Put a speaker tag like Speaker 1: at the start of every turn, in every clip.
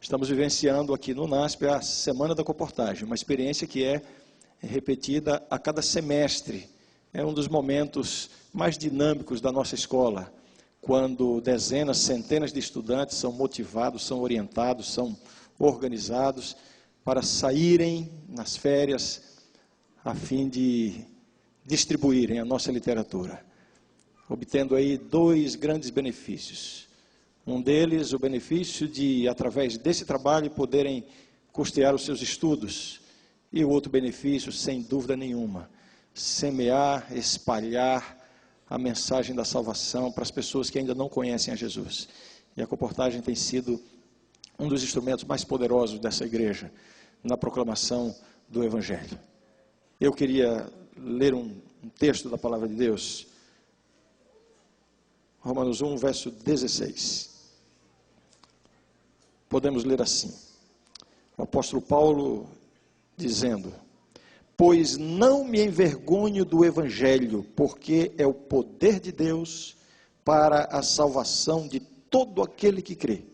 Speaker 1: Estamos vivenciando aqui no NASP a Semana da Comportagem, uma experiência que é repetida a cada semestre. É um dos momentos mais dinâmicos da nossa escola, quando dezenas, centenas de estudantes são motivados, são orientados, são organizados para saírem nas férias a fim de distribuírem a nossa literatura, obtendo aí dois grandes benefícios. Um deles, o benefício de, através desse trabalho, poderem custear os seus estudos. E o outro benefício, sem dúvida nenhuma, semear, espalhar a mensagem da salvação para as pessoas que ainda não conhecem a Jesus. E a comportagem tem sido um dos instrumentos mais poderosos dessa igreja na proclamação do Evangelho. Eu queria ler um texto da Palavra de Deus, Romanos 1, verso 16. Podemos ler assim, o apóstolo Paulo dizendo: pois não me envergonho do Evangelho, porque é o poder de Deus para a salvação de todo aquele que crê,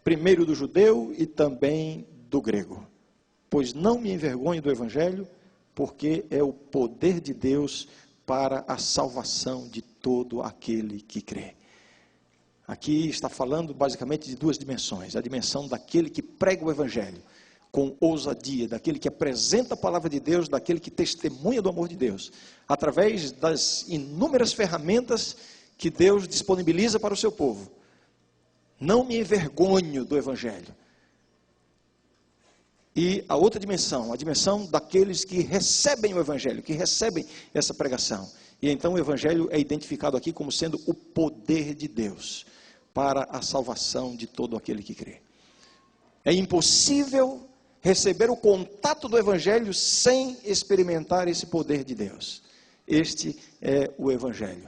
Speaker 1: primeiro do judeu e também do grego. Pois não me envergonho do Evangelho, porque é o poder de Deus para a salvação de todo aquele que crê. Aqui está falando basicamente de duas dimensões. A dimensão daquele que prega o Evangelho com ousadia, daquele que apresenta a palavra de Deus, daquele que testemunha do amor de Deus, através das inúmeras ferramentas que Deus disponibiliza para o seu povo. Não me envergonho do Evangelho. E a outra dimensão, a dimensão daqueles que recebem o Evangelho, que recebem essa pregação. E então o Evangelho é identificado aqui como sendo o poder de Deus para a salvação de todo aquele que crê. É impossível receber o contato do Evangelho sem experimentar esse poder de Deus. Este é o Evangelho.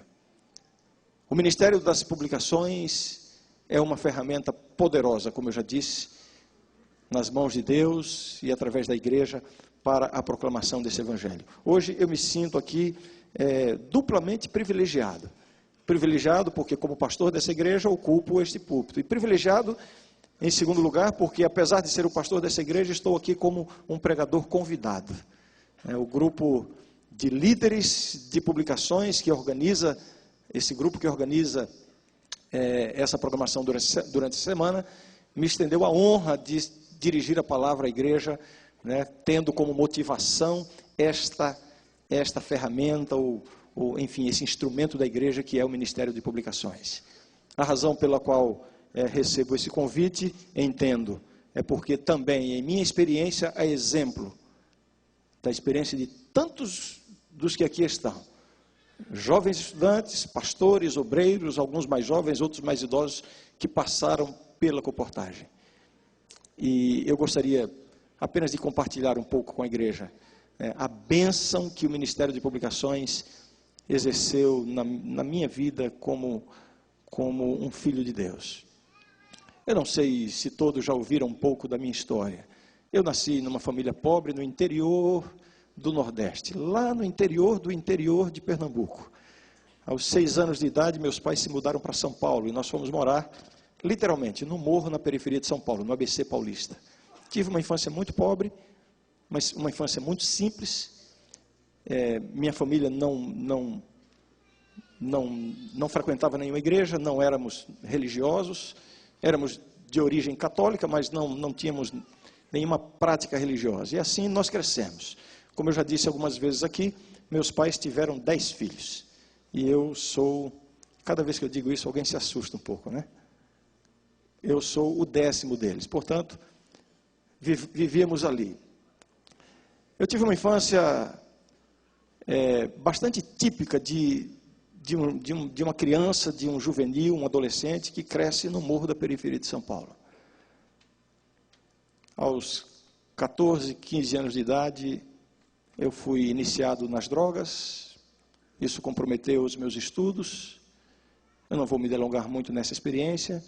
Speaker 1: O Ministério das Publicações é uma ferramenta poderosa, como eu já disse, nas mãos de Deus e através da igreja para a proclamação desse Evangelho. Hoje eu me sinto aqui duplamente privilegiado. Privilegiado porque, como pastor dessa igreja, ocupo este púlpito. E privilegiado, em segundo lugar, porque, apesar de ser o pastor dessa igreja, estou aqui como um pregador convidado. O grupo de líderes de publicações que organiza, esse grupo que organiza essa programação durante a semana, me estendeu a honra de dirigir a palavra à igreja, tendo como motivação esta ferramenta, ou enfim, esse instrumento da igreja que é o Ministério de Publicações. A razão pela qual recebo esse convite, entendo, é porque também, em minha experiência, a exemplo da experiência de tantos dos que aqui estão, jovens estudantes, pastores, obreiros, alguns mais jovens, outros mais idosos, que passaram pela comportagem. E eu gostaria apenas de compartilhar um pouco com a igreja a bênção que o Ministério de Publicações exerceu na minha vida como um filho de Deus. Eu não sei se todos já ouviram um pouco da minha história. Eu nasci numa família pobre no interior do Nordeste, lá no interior do interior de Pernambuco. Aos 6 anos de idade, meus pais se mudaram para São Paulo e nós fomos morar, literalmente, no morro na periferia de São Paulo, no ABC Paulista. Tive uma infância muito pobre, mas uma infância muito simples. Minha família não frequentava nenhuma igreja, não éramos religiosos, éramos de origem católica, mas não tínhamos nenhuma prática religiosa. E assim nós crescemos. Como eu já disse algumas vezes aqui, meus pais tiveram 10 filhos. E eu sou, cada vez que eu digo isso, alguém se assusta um pouco, né? Eu sou o 10º deles. Portanto, vivíamos ali. Eu tive uma infância bastante típica de uma criança, de um juvenil, um adolescente que cresce no morro da periferia de São Paulo. Aos 14, 15 anos de idade, eu fui iniciado nas drogas. Isso comprometeu os meus estudos. Eu não vou me delongar muito nessa experiência.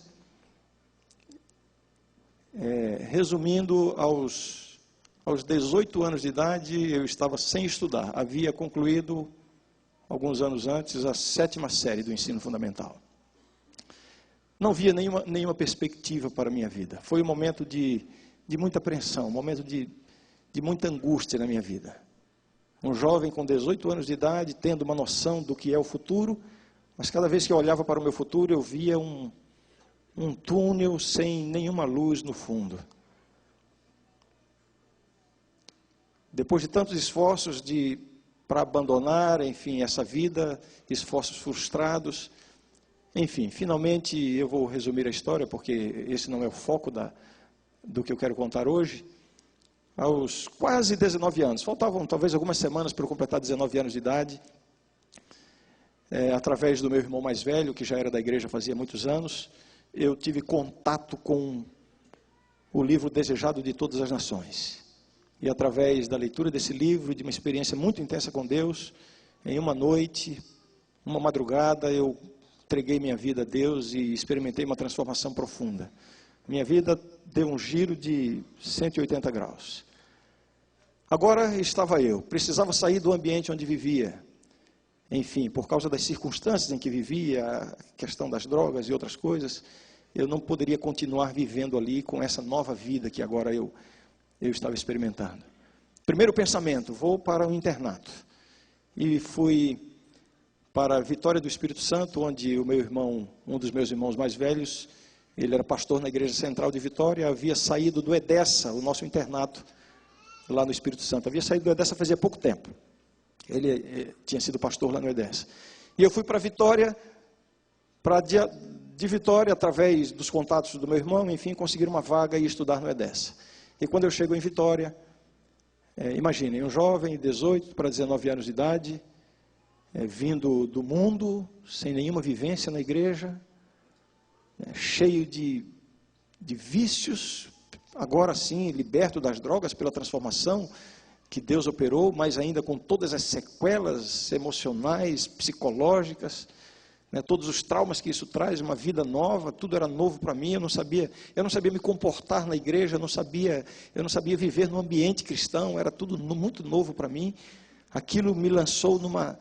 Speaker 1: Resumindo, aos 18 anos de idade, eu estava sem estudar. Havia concluído, alguns anos antes, a 7ª série do ensino fundamental. não via nenhuma perspectiva para a minha vida. Foi um momento de muita apreensão, um momento de muita angústia na minha vida. Um jovem com 18 anos de idade, tendo uma noção do que é o futuro, mas cada vez que eu olhava para o meu futuro, eu via um túnel sem nenhuma luz no fundo. Depois de tantos esforços para abandonar, enfim, essa vida, esforços frustrados, enfim, finalmente eu vou resumir a história, porque esse não é o foco do que eu quero contar hoje. Aos quase 19 anos, faltavam talvez algumas semanas para eu completar 19 anos de idade, através do meu irmão mais velho, que já era da igreja fazia muitos anos, eu tive contato com o livro Desejado de Todas as Nações. E através da leitura desse livro, de uma experiência muito intensa com Deus, em uma noite, uma madrugada, eu entreguei minha vida a Deus e experimentei uma transformação profunda. Minha vida deu um giro de 180 graus. Agora estava eu, precisava sair do ambiente onde vivia. Enfim, por causa das circunstâncias em que vivia, a questão das drogas e outras coisas, eu não poderia continuar vivendo ali com essa nova vida que agora eu estava experimentando. Primeiro pensamento, vou para o internato. E fui para Vitória do Espírito Santo, onde o meu irmão, um dos meus irmãos mais velhos, ele era pastor na Igreja Central de Vitória, havia saído do EDESA, o nosso internato, lá no Espírito Santo. Havia saído do EDESA fazia pouco tempo. Ele tinha sido pastor lá no EDESA. E eu fui para Vitória, de Vitória, através dos contatos do meu irmão, enfim, conseguir uma vaga e estudar no EDESA. E quando eu chego em Vitória, imaginem, um jovem, 18 para 19 anos de idade, vindo do mundo, sem nenhuma vivência na igreja, cheio de vícios, agora sim, liberto das drogas pela transformação que Deus operou, mas ainda com todas as sequelas emocionais, psicológicas, todos os traumas que isso traz, uma vida nova, tudo era novo para mim, eu não sabia me comportar na igreja, eu não sabia viver num ambiente cristão, era tudo muito novo para mim. Aquilo me lançou numa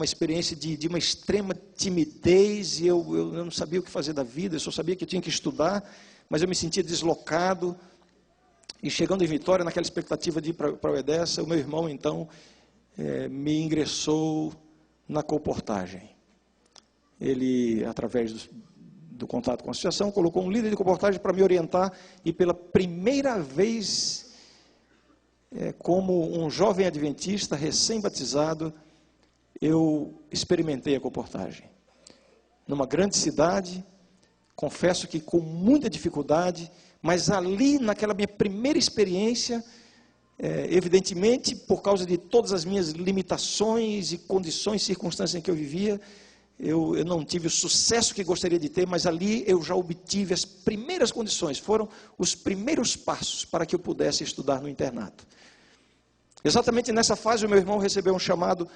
Speaker 1: experiência de uma extrema timidez, e eu não sabia o que fazer da vida, eu só sabia que eu tinha que estudar, mas eu me sentia deslocado. E chegando em Vitória, naquela expectativa de ir para o EDESA, o meu irmão então me ingressou na comportagem. Ele, através do contato com a associação, colocou um líder de comportagem para me orientar, e pela primeira vez, como um jovem adventista recém-batizado, eu experimentei a comportagem. Numa grande cidade, confesso que com muita dificuldade, mas ali, naquela minha primeira experiência, evidentemente, por causa de todas as minhas limitações e condições, circunstâncias em que eu vivia, eu não tive o sucesso que gostaria de ter, mas ali eu já obtive as primeiras condições, foram os primeiros passos para que eu pudesse estudar no internato. Exatamente nessa fase, o meu irmão recebeu um chamado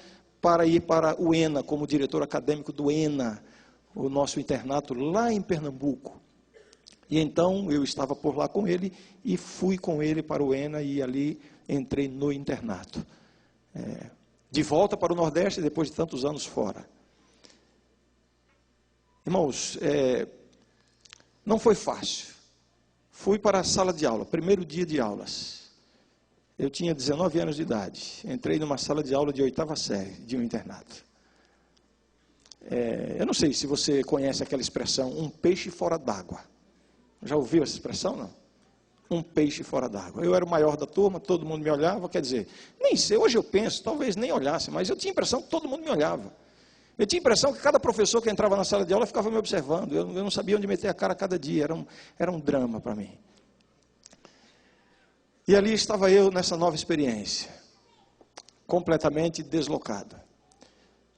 Speaker 1: para ir para o ENA, como diretor acadêmico do ENA, o nosso internato lá em Pernambuco. E então eu estava por lá com ele e fui com ele para o ENA e ali entrei no internato. De volta para o Nordeste depois de tantos anos fora. Irmãos, não foi fácil. Fui para a sala de aula, primeiro dia de aulas. Eu tinha 19 anos de idade. Entrei numa sala de aula de 8ª série de um internato. Eu não sei se você conhece aquela expressão, um peixe fora d'água. Já ouviu essa expressão, não? Um peixe fora d'água. Eu era o maior da turma, todo mundo me olhava, quer dizer, nem sei, hoje eu penso, talvez nem olhasse, mas eu tinha a impressão que todo mundo me olhava. Eu tinha a impressão que cada professor que entrava na sala de aula ficava me observando, eu não sabia onde meter a cara cada dia, era um drama para mim. E ali estava eu nessa nova experiência, completamente deslocado.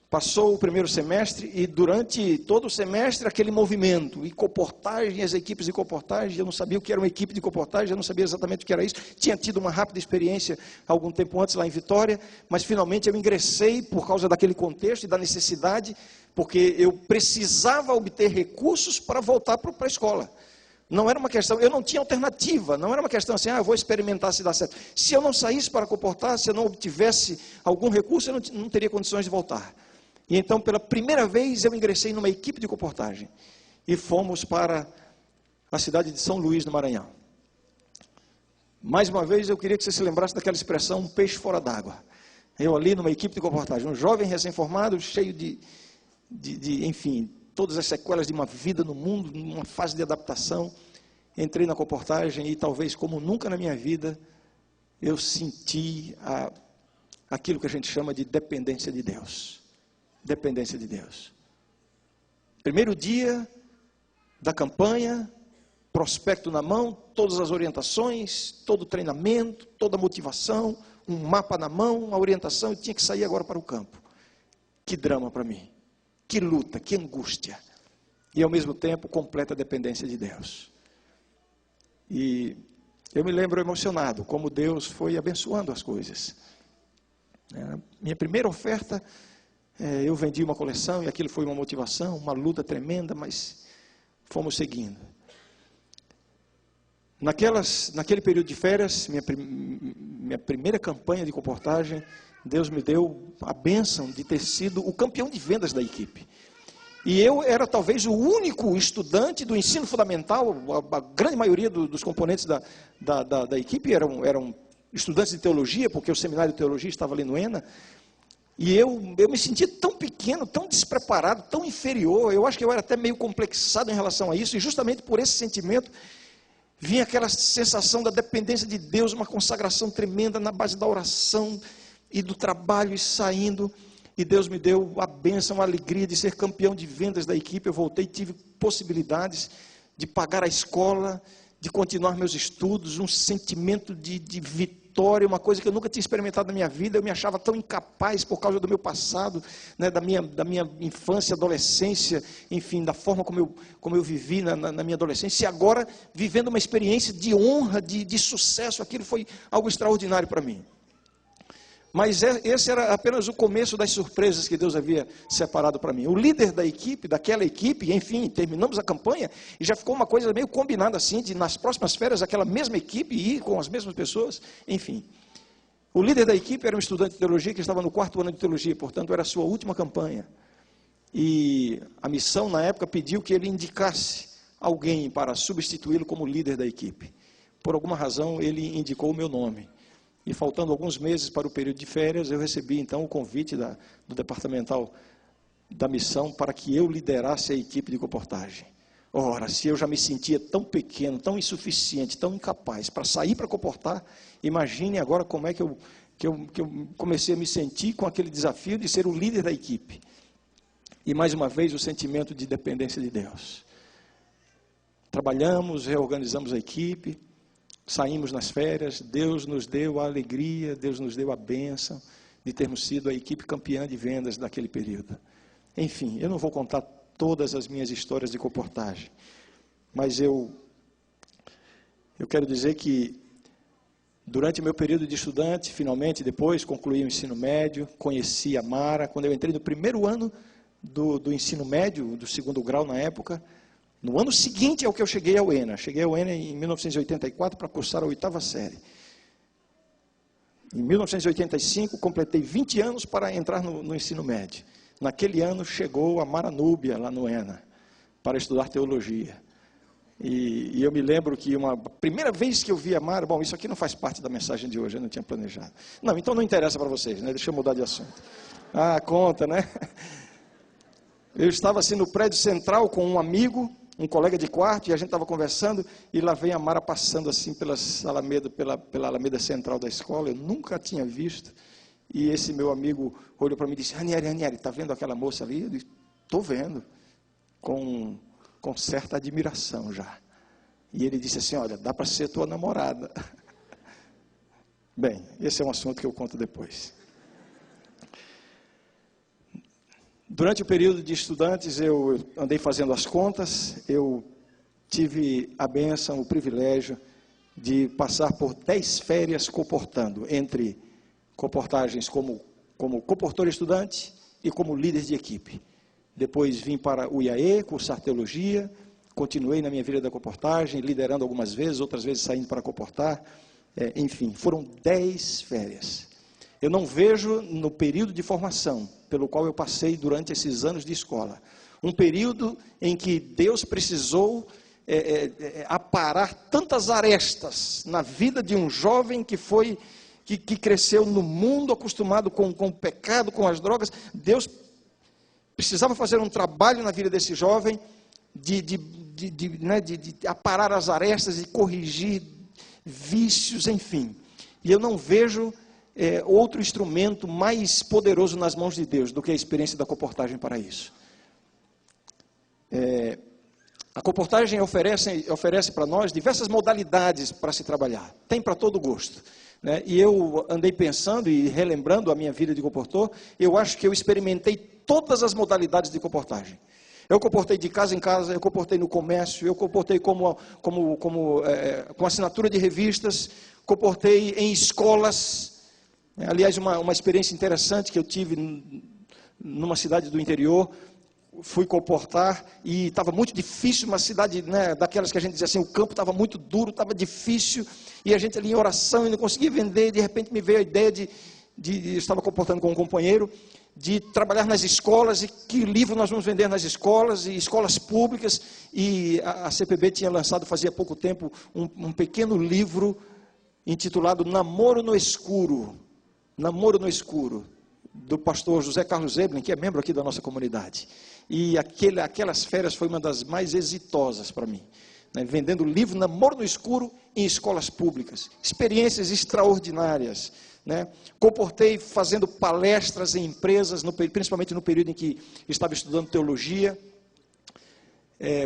Speaker 1: Passou o primeiro semestre e durante todo o semestre aquele movimento, e comportagem, as equipes de comportagem, eu não sabia o que era uma equipe de comportagem, eu não sabia exatamente o que era isso, tinha tido uma rápida experiência algum tempo antes lá em Vitória, mas finalmente eu ingressei por causa daquele contexto e da necessidade, porque eu precisava obter recursos para voltar para a escola. Não era uma questão, eu não tinha alternativa, não era uma questão assim, eu vou experimentar se dá certo. Se eu não saísse para comportar, se eu não obtivesse algum recurso, eu não teria condições de voltar. E então, pela primeira vez, eu ingressei numa equipe de comportagem. e fomos para a cidade de São Luís, no Maranhão. Mais uma vez, eu queria que você se lembrasse daquela expressão, um peixe fora d'água. Eu ali numa equipe de comportagem, um jovem recém-formado, cheio enfim, todas as sequelas de uma vida no mundo, numa fase de adaptação. Entrei na comportagem e talvez como nunca na minha vida, eu senti aquilo que a gente chama de dependência de Deus. Dependência de Deus. Primeiro dia da campanha, prospecto na mão, todas as orientações, todo o treinamento, toda a motivação, um mapa na mão, uma orientação, eu tinha que sair agora para o campo. Que drama para mim, que luta, que angústia. E ao mesmo tempo, completa dependência de Deus. E eu me lembro emocionado, como Deus foi abençoando as coisas. Minha primeira oferta, eu vendi uma coleção e aquilo foi uma motivação, uma luta tremenda, mas fomos seguindo. Naquele período de férias, minha primeira campanha de comportagem, Deus me deu a bênção de ter sido o campeão de vendas da equipe. E eu era talvez o único estudante do ensino fundamental, a grande maioria dos componentes da equipe eram estudantes de teologia, porque o seminário de teologia estava ali no ENA, e eu me sentia tão pequeno, tão despreparado, tão inferior, eu acho que eu era até meio complexado em relação a isso, e justamente por esse sentimento, vinha aquela sensação da dependência de Deus, uma consagração tremenda na base da oração e do trabalho e saindo. E Deus me deu a bênção, a alegria de ser campeão de vendas da equipe. Eu voltei, tive possibilidades de pagar a escola, de continuar meus estudos, um sentimento de vitória, uma coisa que eu nunca tinha experimentado na minha vida. Eu me achava tão incapaz por causa do meu passado, né, da minha infância, adolescência, enfim, da forma como eu vivi na minha adolescência. E agora, vivendo uma experiência de honra, de sucesso, aquilo foi algo extraordinário para mim. Mas esse era apenas o começo das surpresas que Deus havia separado para mim. O líder da equipe, daquela equipe, enfim, terminamos a campanha e já ficou uma coisa meio combinada assim, de nas próximas férias aquela mesma equipe ir com as mesmas pessoas, enfim. O líder da equipe era um estudante de teologia que estava no 4º ano de teologia, portanto era a sua última campanha. E a missão na época pediu que ele indicasse alguém para substituí-lo como líder da equipe. Por alguma razão ele indicou o meu nome. E faltando alguns meses para o período de férias, eu recebi então o convite do departamental da missão para que eu liderasse a equipe de comportagem. Ora, se eu já me sentia tão pequeno, tão insuficiente, tão incapaz para sair para comportar, imagine agora como é que eu comecei a me sentir com aquele desafio de ser o líder da equipe. E mais uma vez o sentimento de dependência de Deus. Trabalhamos, reorganizamos a equipe, saímos nas férias, Deus nos deu a alegria, Deus nos deu a bênção de termos sido a equipe campeã de vendas daquele período. Enfim, eu não vou contar todas as minhas histórias de comportagem, mas eu quero dizer que durante o meu período de estudante, finalmente, depois concluí o ensino médio, conheci a Mara. Quando eu entrei no primeiro ano do ensino médio, do 2º grau na época, no ano seguinte ao que eu cheguei ao ENA. Cheguei ao ENA em 1984 para cursar a 8ª série. Em 1985, completei 20 anos para entrar no ensino médio. Naquele ano, chegou a Mara Núbia, lá no ENA, para estudar teologia. E eu me lembro que a primeira vez que eu vi a Mara, bom, isso aqui não faz parte da mensagem de hoje, eu não tinha planejado. Não, então não interessa para vocês, né? Deixa eu mudar de assunto. Ah, conta, né? Eu estava assim no prédio central com um amigo, um colega de quarto, e a gente estava conversando, e lá vem a Mara passando assim pela alameda central da escola. Eu nunca tinha visto, e esse meu amigo olhou para mim e disse: Ranieri, está vendo aquela moça ali? Eu disse: estou vendo, com certa admiração já. E ele disse assim: olha, dá para ser tua namorada. Bem, esse é um assunto que eu conto depois. Durante o período de estudantes, eu andei fazendo as contas, eu tive a bênção, o privilégio de passar por 10 férias comportando, entre comportagens como comportor estudante e como líder de equipe. Depois vim para o IAE, cursar teologia, continuei na minha vida da comportagem, liderando algumas vezes, outras vezes saindo para comportar, enfim, foram 10 férias. Eu não vejo no período de formação, pelo qual eu passei durante esses anos de escola, Um período em que Deus precisou aparar tantas arestas na vida de um jovem que cresceu no mundo acostumado com o pecado, com as drogas. Deus precisava fazer um trabalho na vida desse jovem de aparar as arestas e corrigir vícios, enfim. E eu não vejo outro instrumento mais poderoso nas mãos de Deus do que a experiência da comportagem para isso. A comportagem oferece para nós diversas modalidades para se trabalhar. Tem para todo gosto, né? E eu andei pensando e relembrando a minha vida de comportor. Eu acho que eu experimentei todas as modalidades de comportagem. Eu comportei de casa em casa, eu comportei no comércio, eu comportei com assinatura de revistas, comportei em escolas. Aliás, uma experiência interessante que eu tive numa cidade do interior. Fui comportar e estava muito difícil, uma cidade, né, daquelas que a gente diz assim, o campo estava muito duro, estava difícil, e a gente ali em oração e não conseguia vender. De repente me veio a ideia eu estava comportando com um companheiro, de trabalhar nas escolas, e que livro nós vamos vender nas escolas, e escolas públicas. E a CPB tinha lançado fazia pouco tempo um pequeno livro intitulado Namoro no Escuro, do pastor José Carlos Zeblin, que é membro aqui da nossa comunidade. E aquelas férias foi uma das mais exitosas para mim, né? Vendendo o livro Namoro no Escuro em escolas públicas. Experiências extraordinárias, né? Comportei fazendo palestras em empresas, principalmente no período em que estava estudando teologia.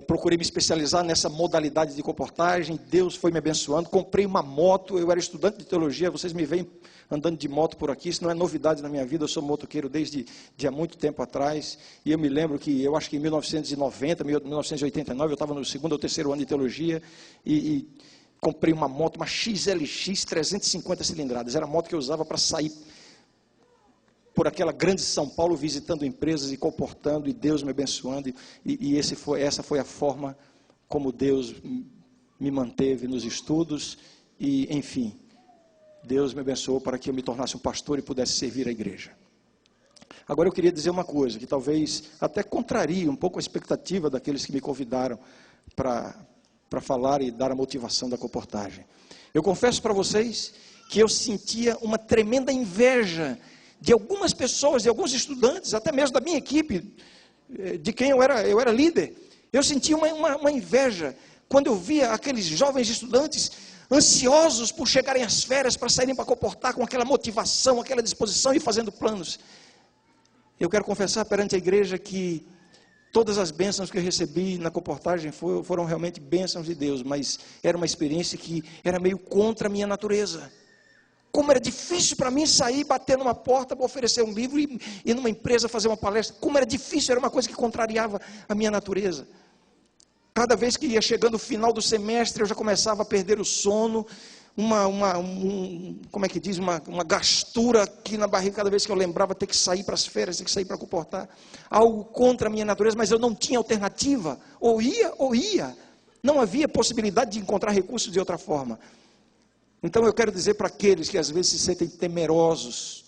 Speaker 1: Procurei me especializar nessa modalidade de comportagem. Deus foi me abençoando. Comprei uma moto. Eu era estudante de teologia. Vocês me veem andando de moto por aqui. Isso não é novidade na minha vida. Eu sou motoqueiro desde há muito tempo atrás. E eu me lembro que, eu acho que em 1990, 1989, eu estava no segundo ou terceiro ano de teologia. E comprei uma moto, uma XLX 350 cilindradas. Era a moto que eu usava para sair por aquela grande São Paulo, visitando empresas e comportando, e Deus me abençoando, e essa foi a forma como Deus me manteve nos estudos, e enfim, Deus me abençoou para que eu me tornasse um pastor e pudesse servir a igreja. Agora eu queria dizer uma coisa, que talvez até contrarie um pouco a expectativa daqueles que me convidaram para falar e dar a motivação da comportagem. Eu confesso para vocês que eu sentia uma tremenda inveja de algumas pessoas, de alguns estudantes, até mesmo da minha equipe, de quem eu era líder. Eu sentia uma inveja quando eu via aqueles jovens estudantes ansiosos por chegarem às férias, para saírem para comportar com aquela motivação, aquela disposição e fazendo planos. Eu quero confessar perante a igreja que todas as bênçãos que eu recebi na comportagem foram realmente bênçãos de Deus, mas era uma experiência que era meio contra a minha natureza. Como era difícil para mim sair, bater numa porta para oferecer um livro e ir numa empresa fazer uma palestra. Como era difícil, era uma coisa que contrariava a minha natureza. Cada vez que ia chegando o final do semestre, eu já começava a perder o sono, como é que diz, uma gastura aqui na barriga, cada vez que eu lembrava ter que sair para as férias, ter que sair para comportar. Algo contra a minha natureza, mas eu não tinha alternativa. Ou ia. Não havia possibilidade de encontrar recursos de outra forma. Então eu quero dizer para aqueles que às vezes se sentem temerosos,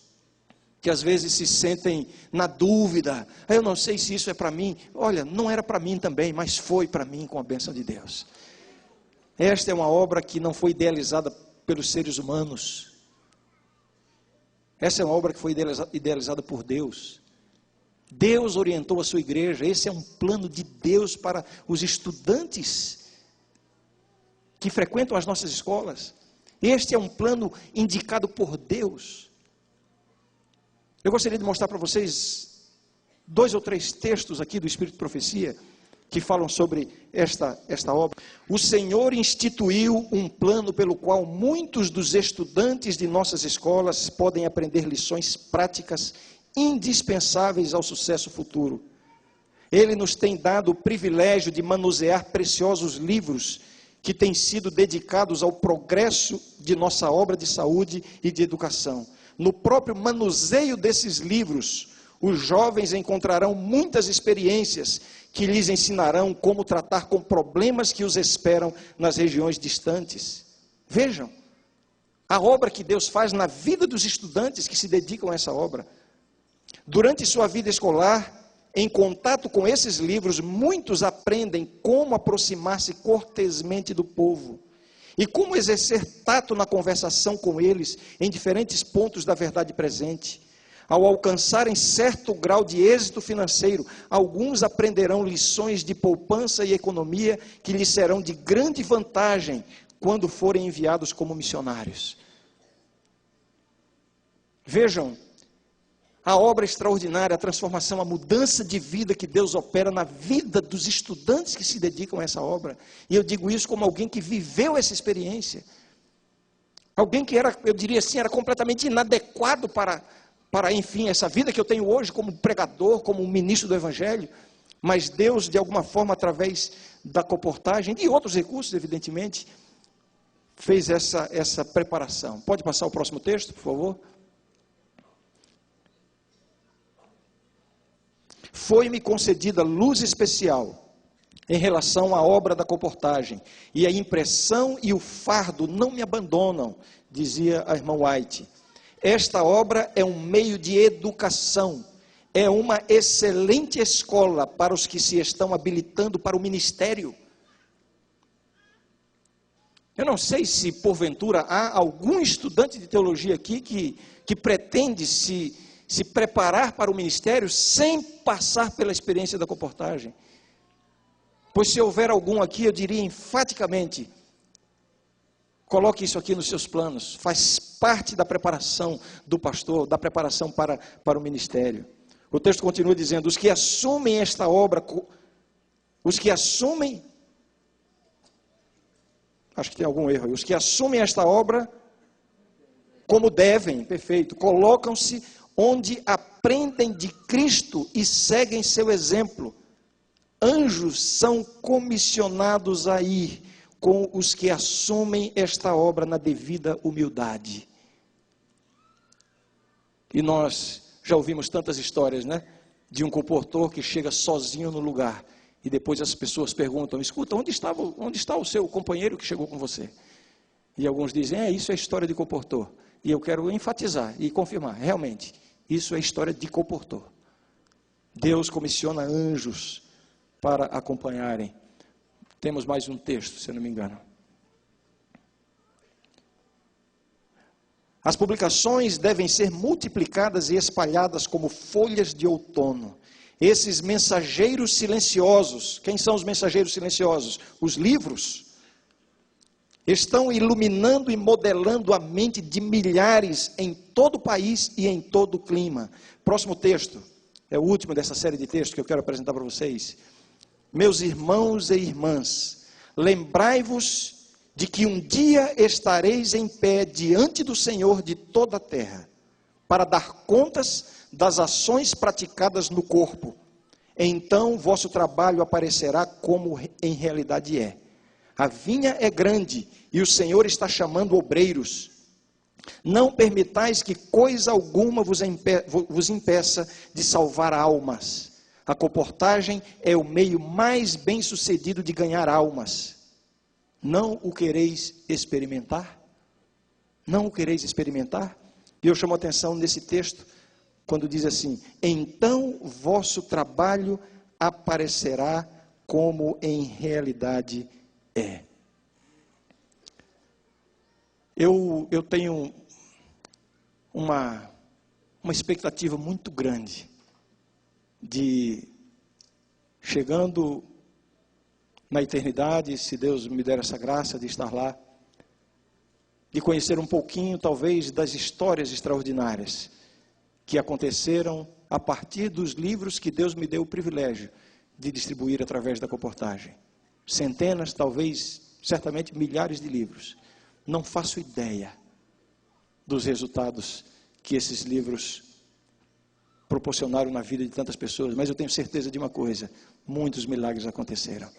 Speaker 1: que às vezes se sentem na dúvida, eu não sei se isso é para mim. Olha, não era para mim também, mas foi para mim com a bênção de Deus. Esta é uma obra que não foi idealizada pelos seres humanos. Essa é uma obra que foi idealizada por Deus. Deus orientou a sua igreja. Esse é um plano de Deus para os estudantes que frequentam as nossas escolas. Este é um plano indicado por Deus. Eu gostaria de mostrar para vocês 2 ou 3 textos aqui do Espírito de Profecia que falam sobre esta obra. O Senhor instituiu um plano pelo qual muitos dos estudantes de nossas escolas podem aprender lições práticas indispensáveis ao sucesso futuro. Ele nos tem dado o privilégio de manusear preciosos livros que têm sido dedicados ao progresso de nossa obra de saúde e de educação. No próprio manuseio desses livros, os jovens encontrarão muitas experiências que lhes ensinarão como tratar com problemas que os esperam nas regiões distantes. Vejam, a obra que Deus faz na vida dos estudantes que se dedicam a essa obra. Durante sua vida escolar, em contato com esses livros, muitos aprendem como aproximar-se cortesmente do povo e como exercer tato na conversação com eles em diferentes pontos da verdade presente. Ao alcançarem certo grau de êxito financeiro, alguns aprenderão lições de poupança e economia que lhes serão de grande vantagem quando forem enviados como missionários. Vejam a obra extraordinária, a transformação, a mudança de vida que Deus opera na vida dos estudantes que se dedicam a essa obra. E eu digo isso como alguém que viveu essa experiência. Alguém que era, eu diria assim, era completamente inadequado para, enfim, essa vida que eu tenho hoje como pregador, como ministro do Evangelho. Mas Deus, de alguma forma, através da comportagem e outros recursos, evidentemente, fez essa preparação. Pode passar o próximo texto, por favor? Foi-me concedida luz especial em relação à obra da comportagem, e a impressão e o fardo não me abandonam, dizia a irmã White. Esta obra é um meio de educação, é uma excelente escola para os que se estão habilitando para o ministério. Eu não sei se porventura há algum estudante de teologia aqui que pretende se preparar para o ministério sem passar pela experiência da comportagem. Pois se houver algum aqui, eu diria enfaticamente, coloque isso aqui nos seus planos, faz parte da preparação do pastor, da preparação para o ministério. O texto continua dizendo, os que assumem esta obra, os que assumem, acho que tem algum erro aí, os que assumem esta obra como devem, perfeito, colocam-se onde aprendem de Cristo e seguem seu exemplo. Anjos são comissionados a ir com os que assumem esta obra na devida humildade. E nós já ouvimos tantas histórias, né? De um comportor que chega sozinho no lugar e depois as pessoas perguntam, escuta, onde está o seu companheiro que chegou com você? E alguns dizem, isso é história de comportor. E eu quero enfatizar e confirmar, realmente, isso é história de comportor. Deus comissiona anjos para acompanharem. Temos mais um texto, se eu não me engano. As publicações devem ser multiplicadas e espalhadas como folhas de outono. Esses mensageiros silenciosos, quem são os mensageiros silenciosos? Os livros. Estão iluminando e modelando a mente de milhares em todo o país e em todo o clima. Próximo texto, é o último dessa série de textos que eu quero apresentar para vocês. Meus irmãos e irmãs, lembrai-vos de que um dia estareis em pé diante do Senhor de toda a terra, para dar contas das ações praticadas no corpo. Então vosso trabalho aparecerá como em realidade é. A vinha é grande e o Senhor está chamando obreiros. Não permitais que coisa alguma vos impeça de salvar almas. A comportagem é o meio mais bem-sucedido de ganhar almas. Não o quereis experimentar? Não o quereis experimentar? E eu chamo a atenção nesse texto, quando diz assim, então vosso trabalho aparecerá como em realidade é. Eu tenho uma expectativa muito grande de, chegando na eternidade, se Deus me der essa graça de estar lá, de conhecer um pouquinho, talvez, das histórias extraordinárias que aconteceram a partir dos livros que Deus me deu o privilégio de distribuir através da comportagem. Centenas, talvez, certamente milhares de livros. Não faço ideia dos resultados que esses livros proporcionaram na vida de tantas pessoas, mas eu tenho certeza de uma coisa, muitos milagres aconteceram.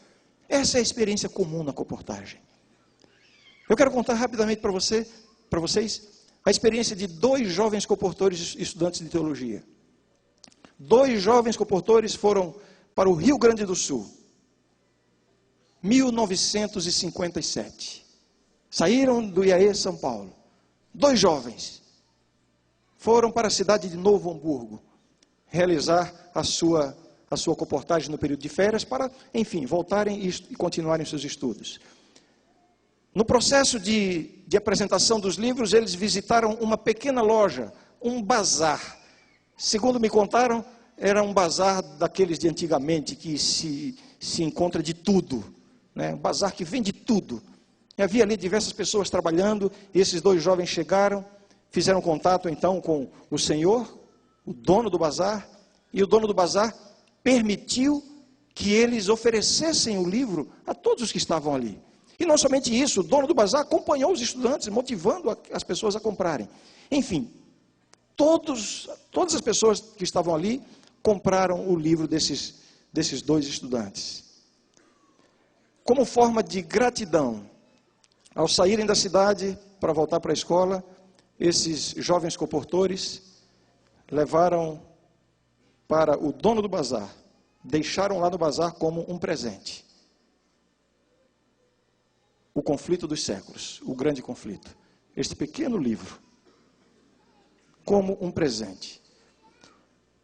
Speaker 1: Essa é a experiência comum na comportagem. Eu quero contar rapidamente para vocês a experiência de 2 jovens comportores estudantes de teologia. 2 jovens comportores foram para o Rio Grande do Sul, 1957. Saíram do IAE São Paulo. 2 jovens foram para a cidade de Novo Hamburgo realizar a sua a sua comportagem no período de férias para, enfim, voltarem e continuarem seus estudos. No processo de apresentação dos livros, eles visitaram uma pequena loja, um bazar. Segundo me contaram, era um bazar daqueles de antigamente, que se encontra de tudo, né? Um bazar que vende tudo. E havia ali diversas pessoas trabalhando, e esses dois jovens chegaram, fizeram contato então com o senhor, o dono do bazar, e o dono do bazar permitiu que eles oferecessem o livro a todos os que estavam ali. E não somente isso, o dono do bazar acompanhou os estudantes, motivando as pessoas a comprarem. Enfim, todas as pessoas que estavam ali compraram o livro desses dois estudantes. Como forma de gratidão, ao saírem da cidade para voltar para a escola, esses jovens comportores levaram para o dono do bazar, deixaram lá no bazar como um presente. O conflito dos séculos, o grande conflito. Este pequeno livro, como um presente.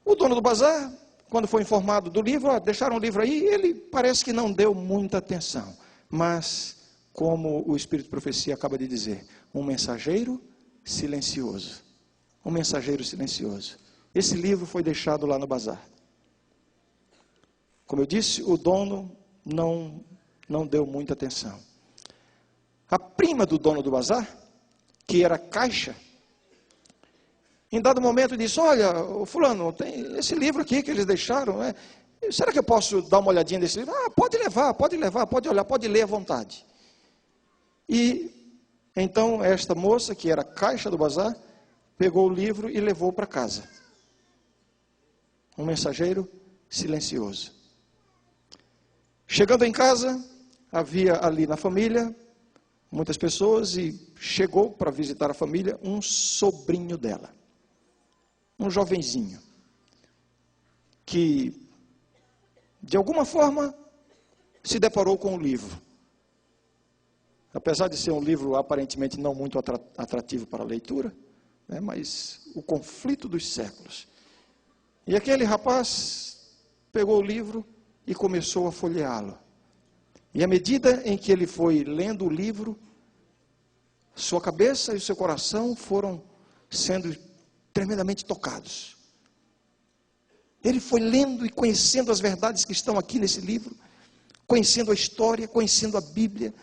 Speaker 1: O dono do bazar, quando foi informado do livro, deixaram o livro aí, ele parece que não deu muita atenção. Mas, como o Espírito de Profecia acaba de dizer, um mensageiro silencioso. Um mensageiro silencioso. Esse livro foi deixado lá no bazar. Como eu disse, o dono não deu muita atenção. A prima do dono do bazar, que era caixa, em dado momento disse: olha, fulano, tem esse livro aqui que eles deixaram, né? Será que eu posso dar uma olhadinha nesse livro? Ah, pode levar, pode olhar, pode ler à vontade. E então esta moça, que era caixa do bazar, pegou o livro e levou para casa. Um mensageiro silencioso. Chegando em casa, havia ali na família muitas pessoas, e chegou para visitar a família um sobrinho dela, um jovenzinho, que de alguma forma se deparou com o livro. Apesar de ser um livro aparentemente não muito atrativo para a leitura, né, mas o conflito dos séculos. E aquele rapaz pegou o livro e começou a folheá-lo. E à medida em que ele foi lendo o livro, sua cabeça e o seu coração foram sendo tremendamente tocados. Ele foi lendo e conhecendo as verdades que estão aqui nesse livro, conhecendo a história, conhecendo a Bíblia,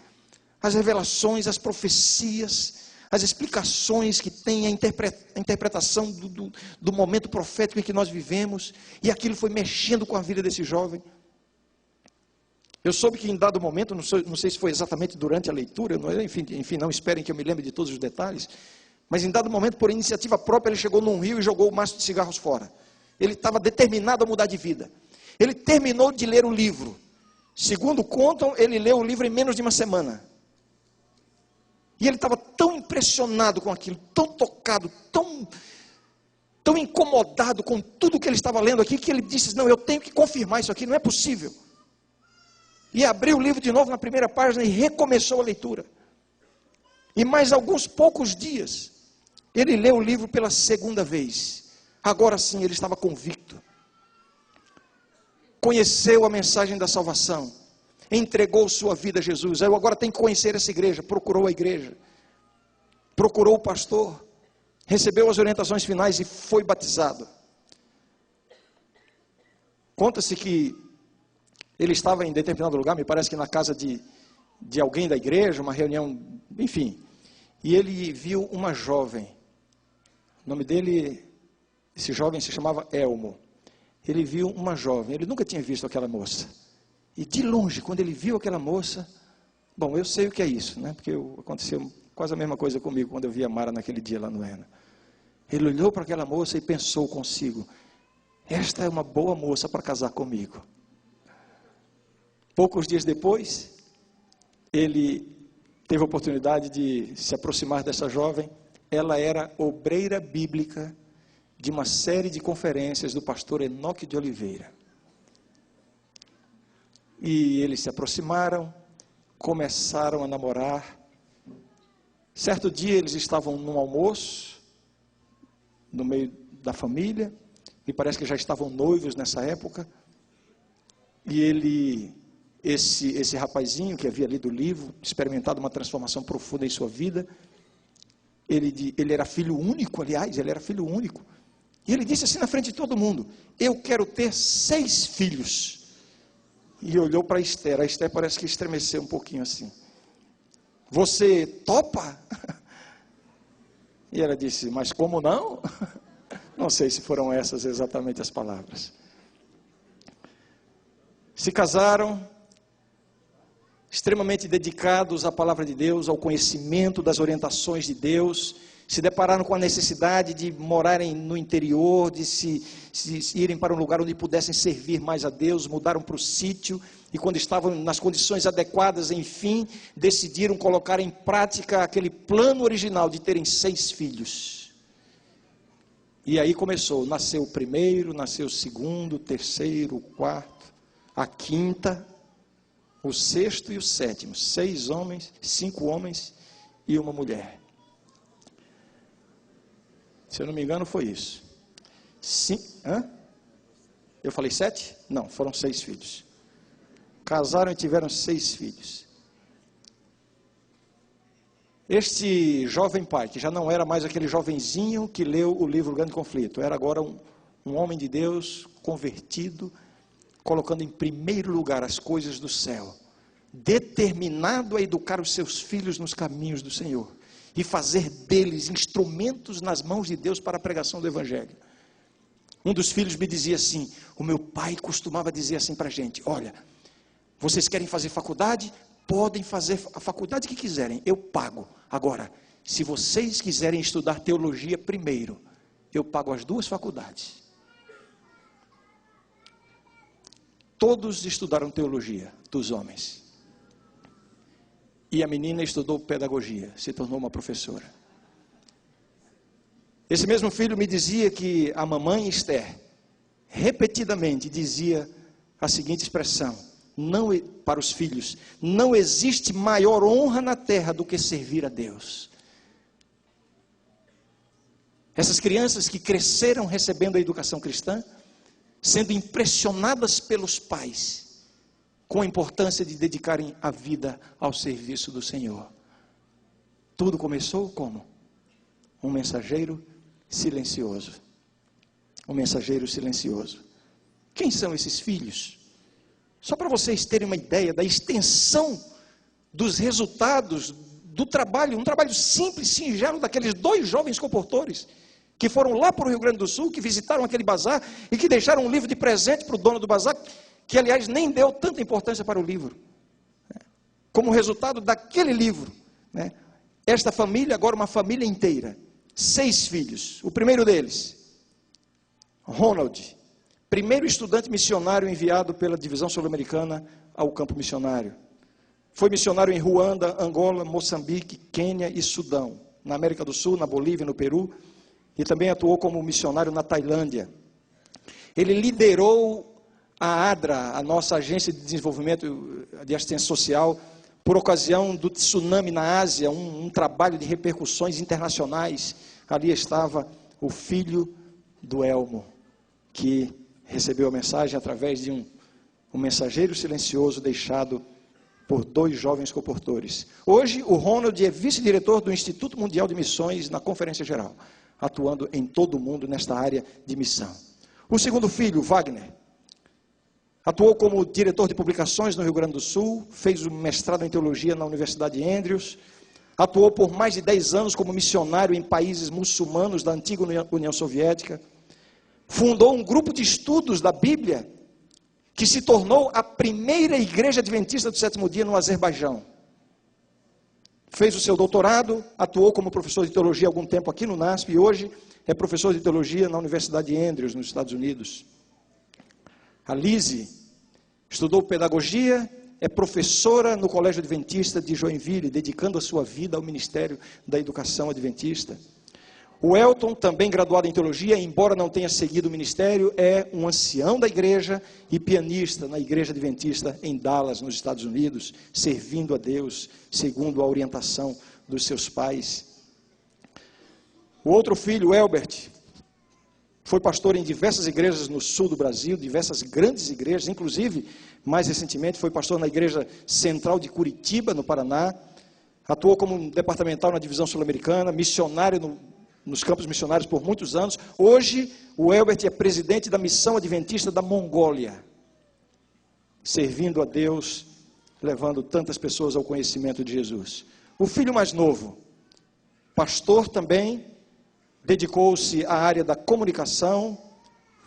Speaker 1: as revelações, as profecias, as explicações que tem, a interpretação do momento profético em que nós vivemos, e aquilo foi mexendo com a vida desse jovem. Eu soube que em dado momento, não sei se foi exatamente durante a leitura, enfim, não esperem que eu me lembre de todos os detalhes, mas em dado momento, por iniciativa própria, ele chegou num rio e jogou o maço de cigarros fora. Ele estava determinado a mudar de vida. Ele terminou de ler o livro. Segundo contam, ele leu o livro em menos de uma semana. E ele estava tão impressionado com aquilo, tão tocado, tão incomodado com tudo que ele estava lendo aqui, que ele disse: não, eu tenho que confirmar isso aqui, não é possível. E abriu o livro de novo na primeira página e recomeçou a leitura. E mais alguns poucos dias, ele leu o livro pela segunda vez. Agora sim, ele estava convicto. Conheceu a mensagem da salvação. Entregou sua vida a Jesus. Eu agora tenho que conhecer essa igreja. Procurou a igreja. Procurou o pastor. Recebeu as orientações finais e foi batizado. Conta-se que ele estava em determinado lugar, me parece que na casa de alguém da igreja, uma reunião, enfim. E ele viu uma jovem. O nome dele, esse jovem se chamava Elmo. Ele viu uma jovem, ele nunca tinha visto aquela moça. E de longe, quando ele viu aquela moça, bom, eu sei o que é isso, né? Porque aconteceu quase a mesma coisa comigo quando eu vi a Mara naquele dia lá no Ena. Ele olhou para aquela moça e pensou consigo: esta é uma boa moça para casar comigo. Poucos dias depois, ele teve a oportunidade de se aproximar dessa jovem. Ela era obreira bíblica de uma série de conferências do pastor Enoque de Oliveira. E eles se aproximaram, começaram a namorar. Certo dia eles estavam num almoço, no meio da família, me parece que já estavam noivos nessa época, E esse rapazinho que havia lido o livro, experimentado uma transformação profunda em sua vida, ele era filho único, aliás, ele era filho único. E ele disse assim na frente de todo mundo: eu quero ter 6 filhos. E olhou para Esther. A Esther parece que estremeceu um pouquinho assim. Você topa? E ela disse: mas como não? Não sei se foram essas exatamente as palavras. Se casaram, extremamente dedicados à palavra de Deus, ao conhecimento das orientações de Deus. Se depararam com a necessidade de morarem no interior, de se irem para um lugar onde pudessem servir mais a Deus. Mudaram para o sítio e, quando estavam nas condições adequadas, enfim, decidiram colocar em prática aquele plano original de terem 6 filhos. E aí começou, nasceu o primeiro, nasceu o segundo, o terceiro, o quarto, a quinta, o sexto e o sétimo. 6 homens, 5 homens e uma mulher. Se eu não me engano, foi isso. Eu falei 7? Não, foram 6 filhos. Casaram e tiveram 6 filhos. Este jovem pai, que já não era mais aquele jovenzinho que leu o livro O Grande Conflito, era agora um homem de Deus, convertido, colocando em primeiro lugar as coisas do céu, determinado a educar os seus filhos nos caminhos do Senhor e fazer deles instrumentos nas mãos de Deus para a pregação do Evangelho. Um dos filhos me dizia assim: o meu pai costumava dizer assim para a gente: olha, vocês querem fazer faculdade? Podem fazer a faculdade que quiserem, eu pago. Agora, se vocês quiserem estudar teologia primeiro, eu pago as 2 faculdades. Todos estudaram teologia, dos homens. E a menina estudou pedagogia, se tornou uma professora. Esse mesmo filho me dizia que a mamãe Esther, repetidamente, dizia a seguinte expressão para os filhos: não existe maior honra na terra do que servir a Deus. Essas crianças que cresceram recebendo a educação cristã, sendo impressionadas pelos pais, com a importância de dedicarem a vida ao serviço do Senhor. Tudo começou como? Um mensageiro silencioso. Um mensageiro silencioso. Quem são esses filhos? Só para vocês terem uma ideia da extensão dos resultados do trabalho, um trabalho simples, singelo, daqueles 2 jovens comportores, que foram lá para o Rio Grande do Sul, que visitaram aquele bazar e que deixaram um livro de presente para o dono do bazar, que aliás nem deu tanta importância para o livro. Como resultado daquele livro, esta família, agora uma família inteira, 6 filhos. O primeiro deles, Ronald, primeiro estudante missionário enviado pela divisão sul-americana ao campo missionário. Foi missionário em Ruanda, Angola, Moçambique, Quênia e Sudão, na América do Sul, na Bolívia, no Peru, e também atuou como missionário na Tailândia. Ele liderou a ADRA, a nossa agência de desenvolvimento de assistência social, por ocasião do tsunami na Ásia, um trabalho de repercussões internacionais. Ali estava o filho do Elmo, que recebeu a mensagem através de um mensageiro silencioso deixado por 2 jovens comportores. Hoje, o Ronald é vice-diretor do Instituto Mundial de Missões na Conferência Geral, atuando em todo o mundo nesta área de missão. O segundo filho, Wagner, atuou como diretor de publicações no Rio Grande do Sul, fez um mestrado em teologia na Universidade de Andrews, atuou por mais de 10 anos como missionário em países muçulmanos da antiga União Soviética, fundou um grupo de estudos da Bíblia, que se tornou a primeira igreja adventista do 7º dia no Azerbaijão. Fez o seu doutorado, atuou como professor de teologia há algum tempo aqui no NASP e hoje é professor de teologia na Universidade de Andrews, nos Estados Unidos. A Lise estudou pedagogia, é professora no Colégio Adventista de Joinville, dedicando a sua vida ao ministério da educação adventista. O Elton, também graduado em teologia, embora não tenha seguido o ministério, é um ancião da igreja e pianista na igreja adventista em Dallas, nos Estados Unidos, servindo a Deus, segundo a orientação dos seus pais. O outro filho, Elbert, Foi pastor em diversas igrejas no sul do Brasil, diversas grandes igrejas, inclusive, mais recentemente, foi pastor na Igreja Central de Curitiba, no Paraná. Atuou como departamental na divisão sul-americana, missionário nos campos missionários por muitos anos. Hoje, o Elbert é presidente da Missão Adventista da Mongólia, servindo a Deus, levando tantas pessoas ao conhecimento de Jesus. O filho mais novo, pastor também, dedicou-se à área da comunicação,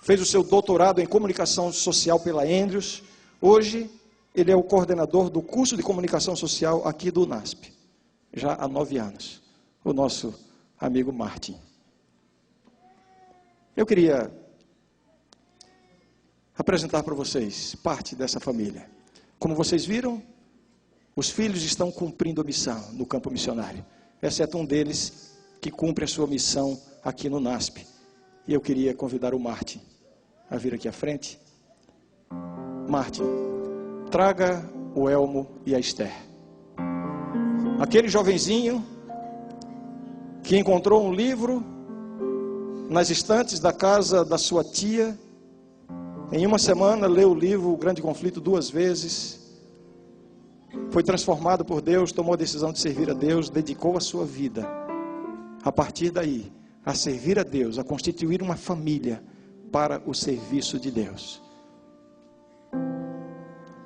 Speaker 1: fez o seu doutorado em comunicação social pela Andrews. Hoje, ele é o coordenador do curso de comunicação social aqui do UNASP, já há 9 anos, o nosso amigo Martin. Eu queria apresentar para vocês parte dessa família. Como vocês viram, os filhos estão cumprindo a missão no campo missionário, exceto um deles que cumpre a sua missão aqui no NASP. E eu queria convidar o Martin a vir aqui à frente. Martin, traga o Elmo e a Esther. Aquele jovenzinho que encontrou um livro nas estantes da casa da sua tia. Em uma semana leu o livro O Grande Conflito 2 vezes. Foi transformado por Deus, tomou a decisão de servir a Deus, dedicou a sua vida, a partir daí, a servir a Deus, a constituir uma família para o serviço de Deus.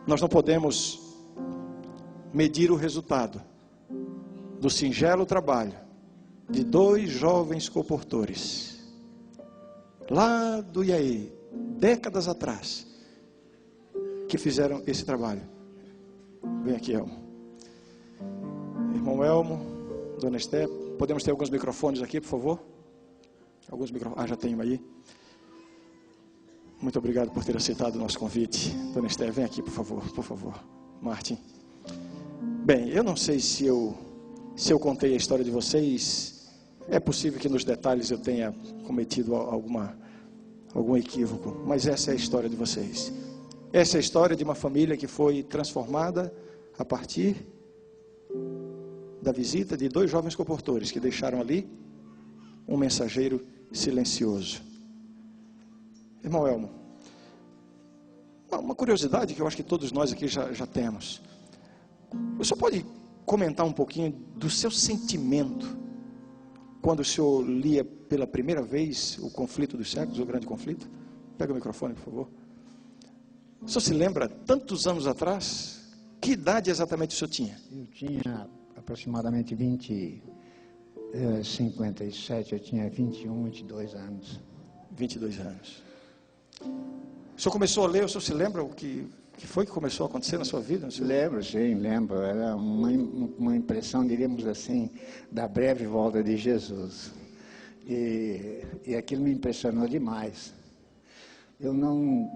Speaker 1: Nós não podemos medir o resultado do singelo trabalho de 2 jovens comportores, lá do Iaí, décadas atrás, que fizeram esse trabalho. Vem aqui, Elmo. Irmão Elmo, Dona Esther, podemos ter alguns microfones aqui, por favor? Alguns microfones, já tenho aí. Muito obrigado por ter aceitado o nosso convite. Dona Esther, vem aqui, por favor. Martin. Bem, eu não sei se eu contei a história de vocês. É possível que nos detalhes eu tenha cometido algum equívoco, mas essa é a história de vocês. Essa é a história de uma família que foi transformada a partir da visita de 2 jovens comportores que deixaram ali um mensageiro silencioso. Irmão Elmo, uma curiosidade que eu acho que todos nós aqui já temos. O senhor pode comentar um pouquinho do seu sentimento quando o senhor lia pela primeira vez o Conflito dos Séculos, o Grande Conflito? Pega o microfone, por favor. O senhor se lembra, tantos anos atrás, que idade exatamente o senhor tinha?
Speaker 2: Eu tinha aproximadamente 57, eu tinha 21, 22 anos.
Speaker 1: 22 anos. O senhor começou a ler, o senhor se lembra o que foi que começou a acontecer na sua vida?
Speaker 2: Lembro, sim, lembro. Era uma impressão, diríamos assim, da breve volta de Jesus. E aquilo me impressionou demais. Eu não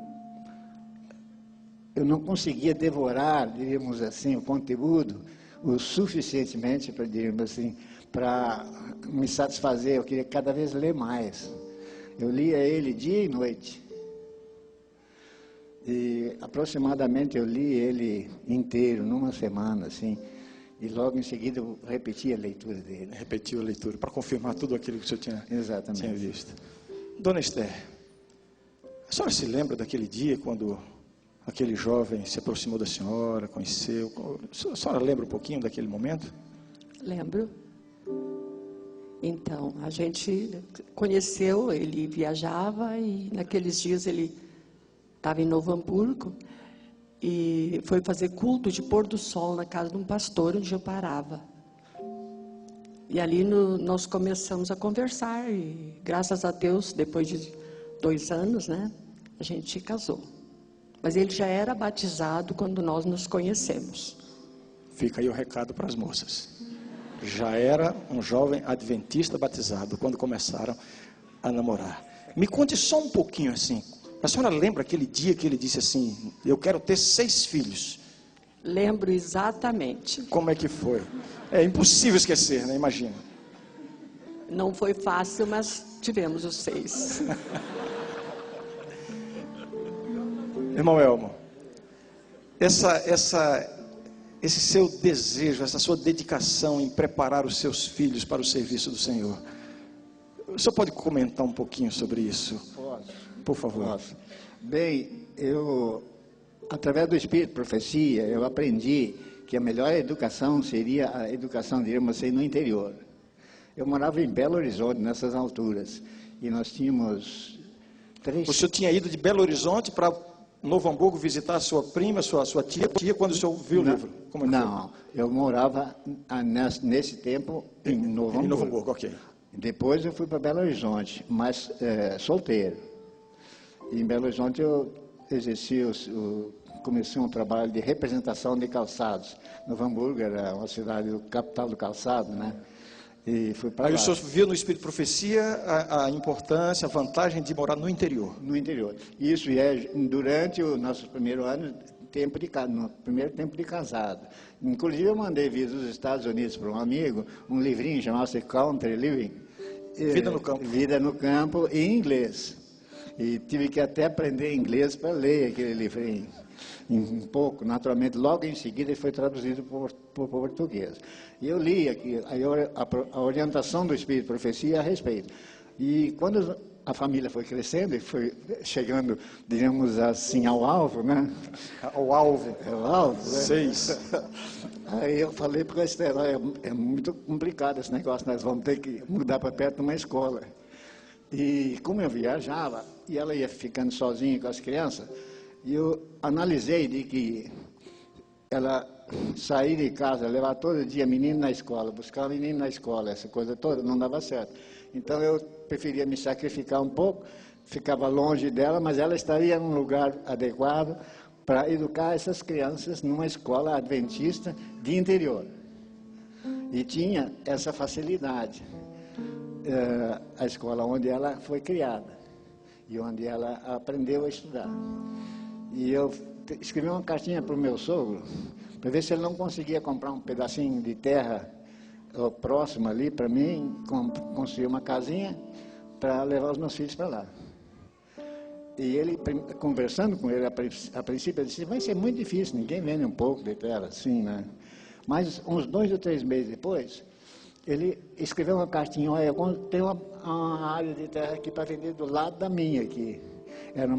Speaker 2: conseguia devorar, diríamos assim, o conteúdo o suficientemente, diríamos assim, para me satisfazer. Eu queria cada vez ler mais. Eu lia ele dia e noite. E aproximadamente eu li ele inteiro, numa semana, assim. E logo em seguida eu repeti a leitura dele.
Speaker 1: Repetiu a leitura, para confirmar tudo aquilo que o senhor tinha visto. Dona Esther, a senhora se lembra daquele dia quando aquele jovem se aproximou da senhora, conheceu? A senhora lembra um pouquinho daquele momento?
Speaker 3: Lembro. Então, a gente conheceu, ele viajava e naqueles dias ele estava em Novo Hamburgo e foi fazer culto de pôr do sol na casa de um pastor onde eu parava. E ali nós começamos a conversar e graças a Deus, depois de 2 anos, né, a gente casou. Mas ele já era batizado quando nós nos conhecemos.
Speaker 1: Fica aí o recado para as moças. Já era um jovem adventista batizado quando começaram a namorar. Me conte só um pouquinho assim. A senhora lembra aquele dia que ele disse assim: eu quero ter 6 filhos?
Speaker 3: Lembro exatamente.
Speaker 1: Como é que foi? É impossível esquecer, né? Imagina.
Speaker 3: Não foi fácil, mas tivemos os 6.
Speaker 1: Irmão Elmo, esse seu desejo, essa sua dedicação em preparar os seus filhos para o serviço do Senhor, O senhor pode comentar um pouquinho sobre isso?
Speaker 2: Posso.
Speaker 1: Por favor.
Speaker 2: Posso. Bem, através do Espírito de Profecia, eu aprendi que a melhor educação seria a educação, diríamos assim, no interior. Eu morava em Belo Horizonte, nessas alturas, e nós tínhamos 3...
Speaker 1: O senhor tinha ido de Belo Horizonte para Novo Hamburgo visitar a sua prima, sua tia, quando o senhor viu o livro? Como é que
Speaker 2: não, eu morava nesse tempo em Novo Hamburgo.
Speaker 1: Em Novo Hamburgo, ok.
Speaker 2: Depois eu fui para Belo Horizonte, mas solteiro. E em Belo Horizonte eu exerci comecei um trabalho de representação de calçados. Novo Hamburgo era uma cidade, capital do calçado, né? E fui para lá.
Speaker 1: Aí o senhor viu no Espírito de Profecia a importância, a vantagem de morar no interior.
Speaker 2: No interior. Isso é durante o nosso primeiro ano, no primeiro tempo de casado. Inclusive eu mandei vir dos Estados Unidos para um amigo, um livrinho chamado-se Country Living.
Speaker 1: Vida no Campo.
Speaker 2: Vida no Campo, em inglês. E tive que até aprender inglês para ler aquele livrinho. Um pouco, naturalmente, logo em seguida ele foi traduzido por português. E eu li aqui a orientação do Espírito de Profecia a respeito. E quando a família foi crescendo e foi chegando, digamos assim, ao alvo, né?
Speaker 1: Ao alvo.
Speaker 2: É o alvo, né?
Speaker 1: 6.
Speaker 2: Aí eu falei para o Estela, é muito complicado esse negócio, nós vamos ter que mudar para perto de uma escola. E como eu viajava, e ela ia ficando sozinha com as crianças, e eu analisei de que ela sair de casa, levar todo dia menino na escola, buscar menino na escola, essa coisa toda, não dava certo. Então eu preferia me sacrificar um pouco, ficava longe dela, mas ela estaria num lugar adequado para educar essas crianças numa escola adventista de interior. E tinha essa facilidade, a escola onde ela foi criada e onde ela aprendeu a estudar. E eu escrevi uma cartinha para o meu sogro, para ver se ele não conseguia comprar um pedacinho de terra próximo ali para mim, construir uma casinha para levar os meus filhos para lá. E ele, conversando com ele, a princípio, ele disse, vai ser muito difícil, ninguém vende um pouco de terra assim, né? Mas uns 2 ou 3 meses depois, ele escreveu uma cartinha, olha, eu tenho uma área de terra aqui para vender do lado da minha aqui. Era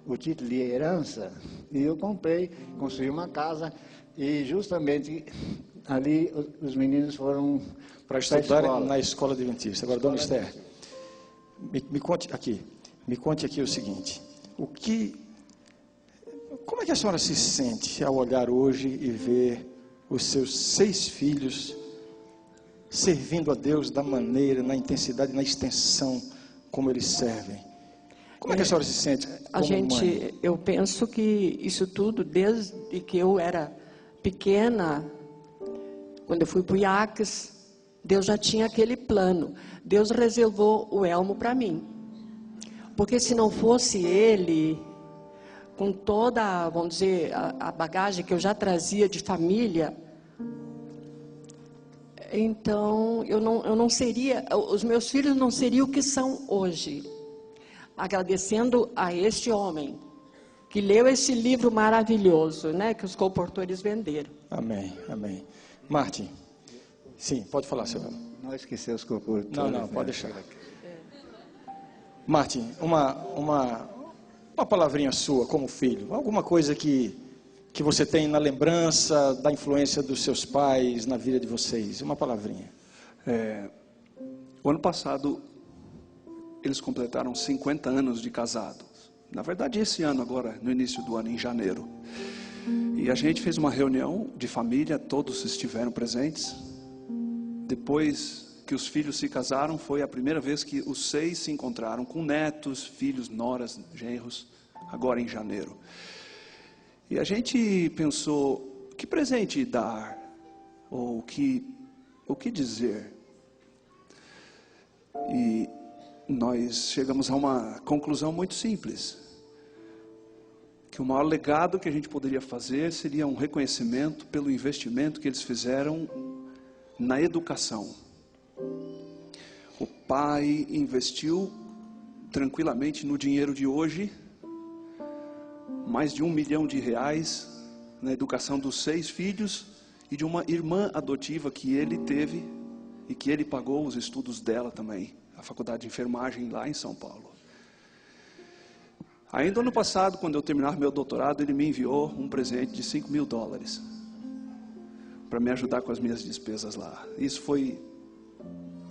Speaker 2: o título de herança, e eu comprei, construí uma casa, e justamente ali os meninos foram
Speaker 1: para estudar na escola adventista. Agora, dona Esther, me conte aqui o seguinte, como é que a senhora se sente ao olhar hoje e ver os seus 6 filhos servindo a Deus da maneira, na intensidade, na extensão como eles servem? Como é que a senhora se sente como mãe?
Speaker 3: Eu penso que isso tudo, desde que eu era pequena, quando eu fui para o IACS, Deus já tinha aquele plano. Deus reservou o Elmo para mim. Porque se não fosse ele, com toda, vamos dizer, a bagagem que eu já trazia de família, então eu não seria, os meus filhos não seriam o que são hoje. Agradecendo a este homem que leu esse livro maravilhoso, né, que os comportores venderam.
Speaker 1: Amém, amém. Martin, sim, pode falar, senhor.
Speaker 2: Não esquecer os comportores.
Speaker 1: Não, pode deixar. Martin, uma palavrinha sua como filho, alguma coisa que você tem na lembrança da influência dos seus pais na vida de vocês, uma palavrinha.
Speaker 4: O ano passado eles completaram 50 anos de casados. Na verdade, esse ano agora, no início do ano, em janeiro. E a gente fez uma reunião de família, todos estiveram presentes. Depois que os filhos se casaram, foi a primeira vez que os 6 se encontraram com netos, filhos, noras, genros, agora em janeiro. E a gente pensou, que presente dar? Ou o que dizer? E nós chegamos a uma conclusão muito simples. Que o maior legado que a gente poderia fazer seria um reconhecimento pelo investimento que eles fizeram na educação. O pai investiu tranquilamente no dinheiro de hoje mais de R$1 milhão na educação dos 6 filhos e de uma irmã adotiva que ele teve e que ele pagou os estudos dela também, a faculdade de enfermagem lá em São Paulo. Ainda ano passado, quando eu terminar meu doutorado, ele me enviou um presente de $5.000 para me ajudar com as minhas despesas lá. Isso foi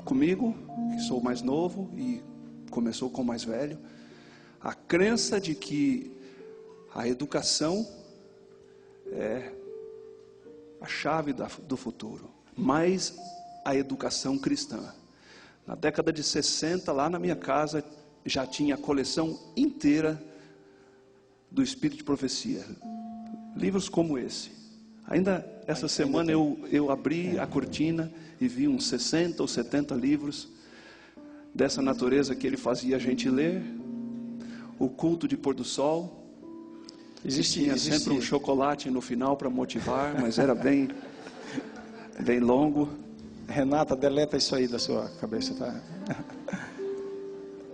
Speaker 4: comigo, que sou mais novo e começou com o mais velho, a crença de que a educação é a chave do futuro, mas a educação cristã. Na década de 60, lá na minha casa, já tinha a coleção inteira do Espírito de Profecia. Livros como esse. Ainda essa semana eu abri a cortina e vi uns 60 ou 70 livros dessa natureza que ele fazia a gente ler. O culto de pôr do sol. Tinha sempre um chocolate no final para motivar, mas era bem longo.
Speaker 1: Renata, deleta isso aí da sua cabeça, tá?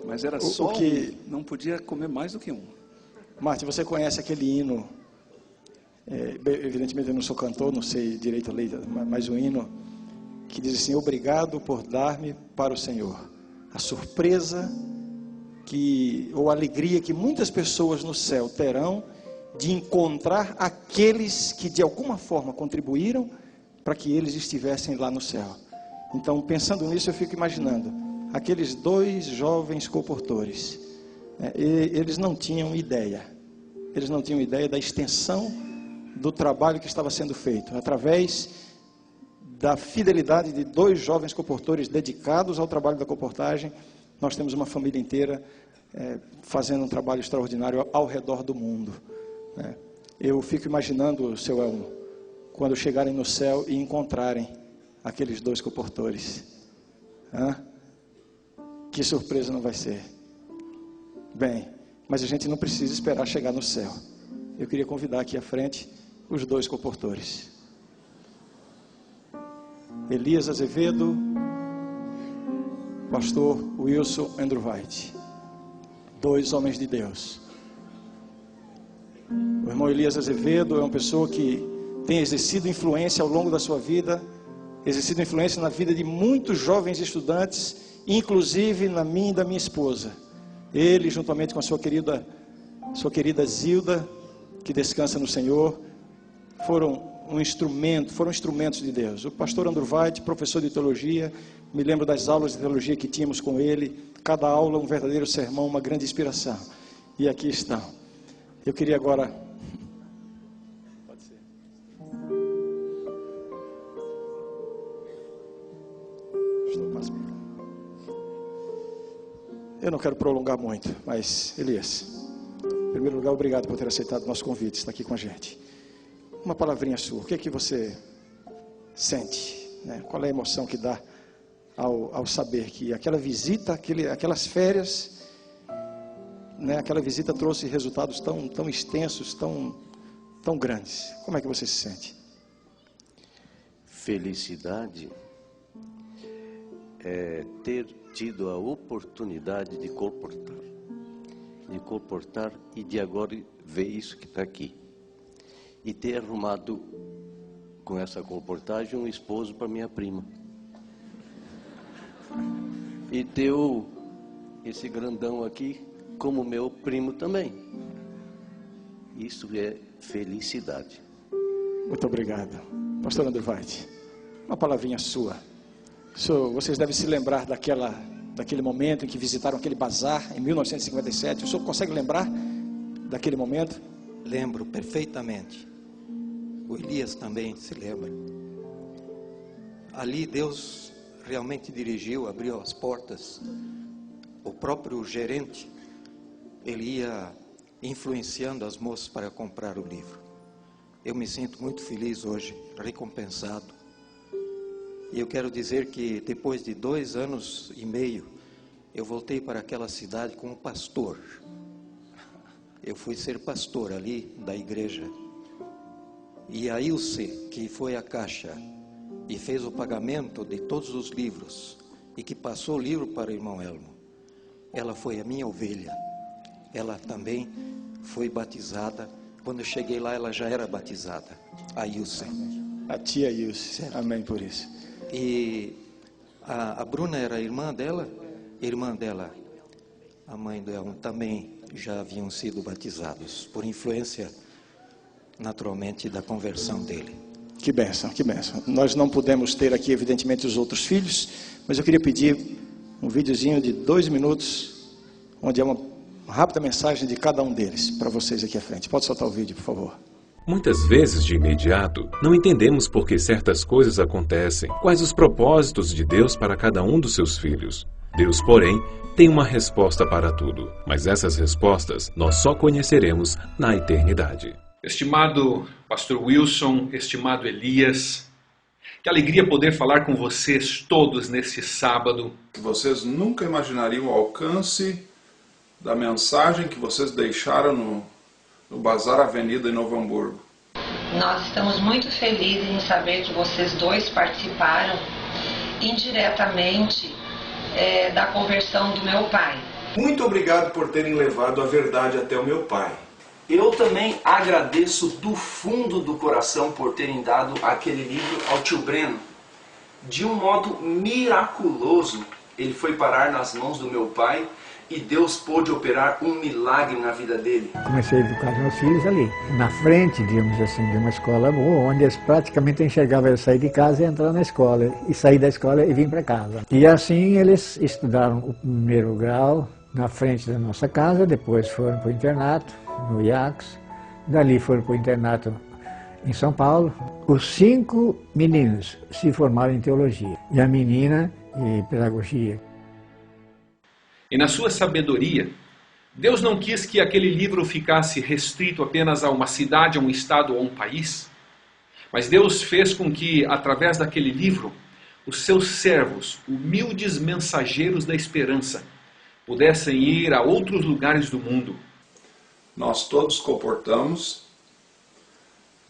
Speaker 4: Mas era só que não podia comer mais do que um.
Speaker 1: Martin, você conhece aquele hino? Evidentemente eu não sou cantor, não sei direito a letra, mas um hino que diz assim: obrigado por dar-me para o Senhor a surpresa ou a alegria que muitas pessoas no céu terão de encontrar aqueles que de alguma forma contribuíram para que eles estivessem lá no céu. Então, pensando nisso, eu fico imaginando aqueles 2 jovens comportores. Eles não tinham ideia da extensão do trabalho que estava sendo feito, através da fidelidade de 2 jovens comportores dedicados ao trabalho da comportagem. Nós temos uma família inteira fazendo um trabalho extraordinário ao redor do mundo. Eu fico imaginando, seu Elmo, quando chegarem no céu e encontrarem aqueles 2 comportores. Que surpresa não vai ser? Bem, mas a gente não precisa esperar chegar no céu. Eu queria convidar aqui à frente os 2 comportores. Elias Azevedo, pastor Wilson Andrew White. 2 homens de Deus. O irmão Elias Azevedo é uma pessoa que tem exercido influência ao longo da sua vida, exercido influência na vida de muitos jovens estudantes, inclusive na minha e da minha esposa. Ele, juntamente com a sua querida Zilda, que descansa no Senhor, foram instrumentos de Deus. O pastor Andrew White, professor de teologia, me lembro das aulas de teologia que tínhamos com ele, cada aula um verdadeiro sermão, uma grande inspiração. E aqui estão. Eu queria agora... Pode ser. Eu não quero prolongar muito, mas Elias, em primeiro lugar, obrigado por ter aceitado o nosso convite, estar aqui com a gente. Uma palavrinha sua, o que é que você sente? Qual é a emoção que dá ao saber que aquela visita, aquelas férias, aquela visita trouxe resultados tão extensos, tão grandes? Como é que você se sente?
Speaker 5: Felicidade é ter tido a oportunidade de comportar e de agora ver isso que está aqui. E ter arrumado com essa comportagem um esposo para minha prima. E ter esse grandão aqui como meu primo também. Isso é felicidade.
Speaker 1: Muito obrigado. Pastor Andrew White, uma palavrinha sua. Vocês devem se lembrar daquele momento em que visitaram aquele bazar em 1957. O senhor consegue lembrar daquele momento?
Speaker 6: Lembro perfeitamente. O Elias também se lembra. Ali Deus realmente dirigiu, abriu as portas. O próprio gerente, ele ia influenciando as moças para comprar o livro. Eu me sinto muito feliz hoje, recompensado. E eu quero dizer que depois de 2 anos e meio, eu voltei para aquela cidade como pastor. Eu fui ser pastor ali da igreja. E a Ilse, que foi à caixa e fez o pagamento de todos os livros e que passou o livro para o irmão Elmo, ela foi a minha ovelha. Ela também foi batizada. Quando eu cheguei lá, ela já era batizada, a Ilse.
Speaker 1: A tia Ilse, amém por isso.
Speaker 6: E A Bruna era a irmã dela? Irmã dela, a mãe dela também já haviam sido batizados, por influência, naturalmente, da conversão dele.
Speaker 1: Que bênção, que bênção. Nós não pudemos ter aqui, evidentemente, os outros filhos, mas eu queria pedir um videozinho de 2 minutos, onde é uma rápida mensagem de cada um deles, para vocês aqui à frente. Pode soltar o vídeo, por favor.
Speaker 7: Muitas vezes, de imediato, não entendemos por que certas coisas acontecem, quais os propósitos de Deus para cada um dos seus filhos. Deus, porém, tem uma resposta para tudo, mas essas respostas nós só conheceremos na eternidade.
Speaker 8: Estimado Pastor Wilson, estimado Elias, que alegria poder falar com vocês todos neste sábado.
Speaker 9: Vocês nunca imaginariam o alcance da mensagem que vocês deixaram no Bazar Avenida em Novo Hamburgo.
Speaker 10: Nós estamos muito felizes em saber que vocês dois participaram indiretamente da conversão do meu pai.
Speaker 11: Muito obrigado por terem levado a verdade até o meu pai.
Speaker 12: Eu também agradeço do fundo do coração por terem dado aquele livro ao tio Breno. De um modo miraculoso, ele foi parar nas mãos do meu pai e Deus pôde operar um milagre na vida dele.
Speaker 2: Comecei a educar meus filhos ali, na frente, digamos assim, de uma escola boa, onde eles praticamente enxergavam eu sair de casa e entrar na escola, e sair da escola e vir para casa. E assim eles estudaram o 1º grau na frente da nossa casa, depois foram para o internato, no IACS, dali foram para o internato em São Paulo. Os 5 meninos se formaram em teologia, e a menina em pedagogia.
Speaker 8: E na sua sabedoria, Deus não quis que aquele livro ficasse restrito apenas a uma cidade, a um estado ou a um país. Mas Deus fez com que, através daquele livro, os seus servos, humildes mensageiros da esperança, pudessem ir a outros lugares do mundo.
Speaker 9: Nós todos comportamos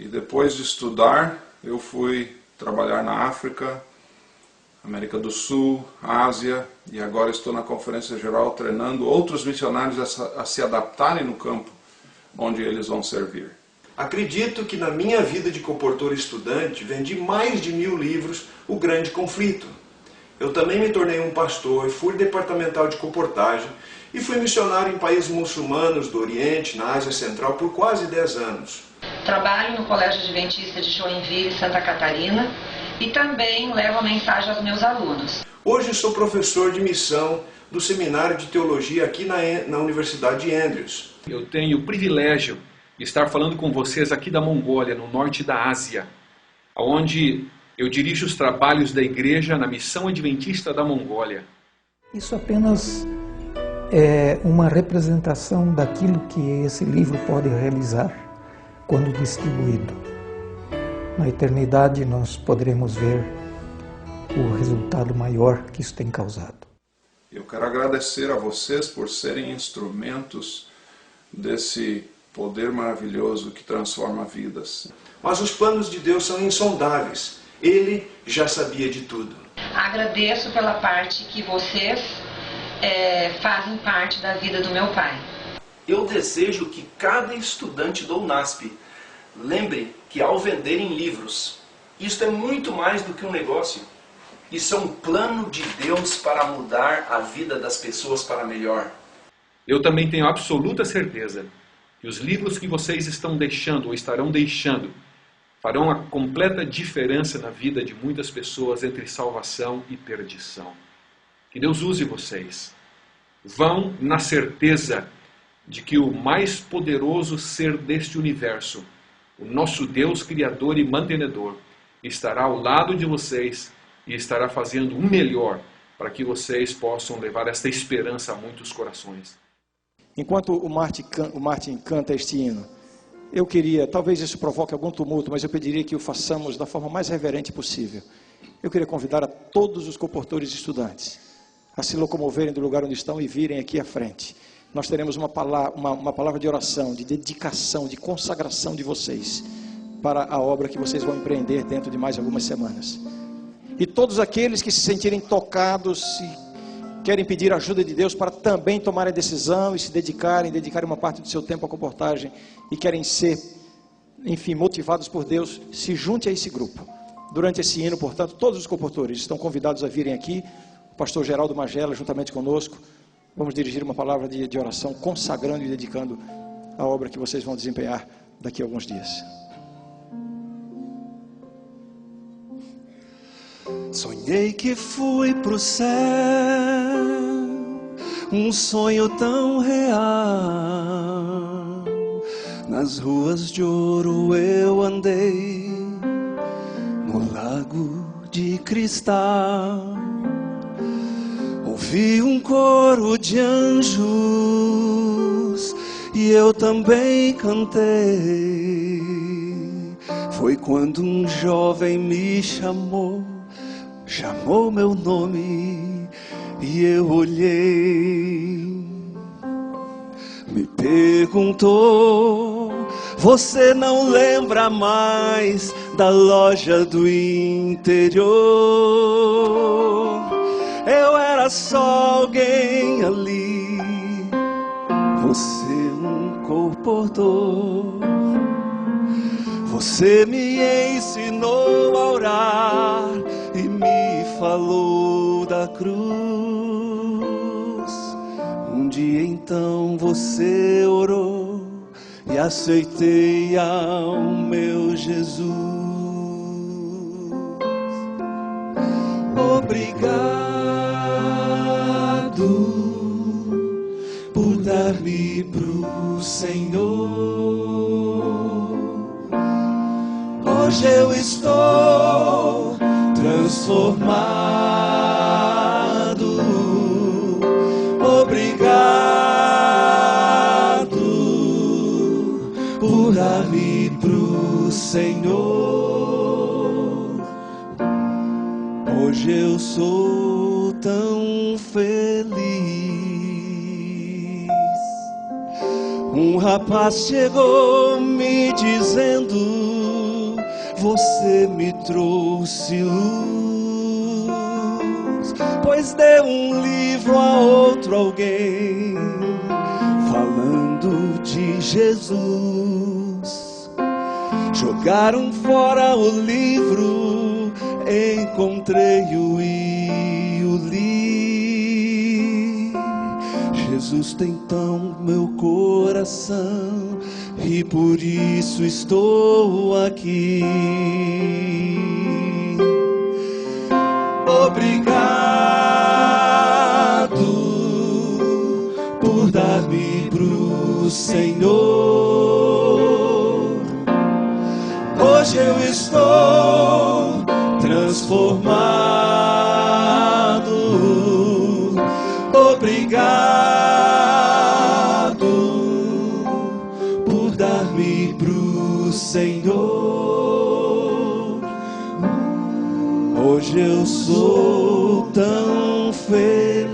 Speaker 9: e depois de estudar, eu fui trabalhar na África, América do Sul, Ásia, e agora estou na Conferência Geral treinando outros missionários a se adaptarem no campo onde eles vão servir.
Speaker 11: Acredito que na minha vida de comportor estudante vendi mais de 1000 livros, O Grande Conflito. Eu também me tornei um pastor, fui departamental de comportagem e fui missionário em países muçulmanos do Oriente, na Ásia Central, por quase 10 anos.
Speaker 10: Trabalho no Colégio Adventista de Joinville, Santa Catarina, e também levo a mensagem aos meus alunos.
Speaker 11: Hoje sou professor de missão do Seminário de Teologia aqui na Universidade de Andrews.
Speaker 8: Eu tenho o privilégio de estar falando com vocês aqui da Mongólia, no norte da Ásia, onde eu dirijo os trabalhos da igreja na Missão Adventista da Mongólia.
Speaker 13: Isso apenas é uma representação daquilo que esse livro pode realizar quando distribuído. Na eternidade nós poderemos ver o resultado maior que isso tem causado.
Speaker 9: Eu quero agradecer a vocês por serem instrumentos desse poder maravilhoso que transforma vidas.
Speaker 11: Mas os planos de Deus são insondáveis. Ele já sabia de tudo.
Speaker 10: Agradeço pela parte que vocês fazem parte da vida do meu pai.
Speaker 12: Eu desejo que cada estudante do UNASP lembre que ao venderem livros, isto é muito mais do que um negócio. Isso é um plano de Deus para mudar a vida das pessoas para melhor.
Speaker 8: Eu também tenho absoluta certeza que os livros que vocês estão deixando ou estarão deixando farão a completa diferença na vida de muitas pessoas entre salvação e perdição. Que Deus use vocês. Vão na certeza de que o mais poderoso ser deste universo, o nosso Deus Criador e Mantenedor, estará ao lado de vocês e estará fazendo o melhor para que vocês possam levar esta esperança a muitos corações.
Speaker 1: Enquanto o Martin canta este hino, eu queria, talvez isso provoque algum tumulto, mas eu pediria que o façamos da forma mais reverente possível. Eu queria convidar a todos os comportores e estudantes a se locomoverem do lugar onde estão e virem aqui à frente. Nós teremos uma palavra de oração, de dedicação, de consagração de vocês para a obra que vocês vão empreender dentro de mais algumas semanas. E todos aqueles que se sentirem tocados e querem pedir a ajuda de Deus para também tomarem a decisão e se dedicarem uma parte do seu tempo à comportagem e querem ser, enfim, motivados por Deus, se junte a esse grupo. durante esse hino, portanto, todos os compositores estão convidados a virem aqui. O pastor Geraldo Magela, juntamente conosco, vamos dirigir uma palavra de oração, consagrando e dedicando a obra que vocês vão desempenhar daqui a alguns dias.
Speaker 14: Sonhei que fui pro céu, um sonho tão real. Nas ruas de ouro eu andei, no lago de cristal. Ouvi um coro de anjos e eu também cantei. Foi quando um jovem me chamou meu nome e eu olhei. Me perguntou: você não lembra mais da loja do interior? Eu era só alguém ali, você um comportou. Você me ensinou a orar e me falou da cruz. Um dia então você orou e aceitei ao meu Jesus. Obrigado por dar-me pro Senhor. Hoje eu estou transformado. Obrigado por dar-me pro Senhor. Hoje eu sou tão feliz. Um rapaz chegou me dizendo: você me trouxe luz, pois deu um livro a outro alguém, falando de Jesus. Jogaram fora o livro, encontrei-o e o li. Jesus tem tão meu coração e por isso estou aqui. Obrigado por dar-me pro Senhor. Hoje eu estou transformado. Obrigado por dar-me pro Senhor. Hoje eu sou tão feliz.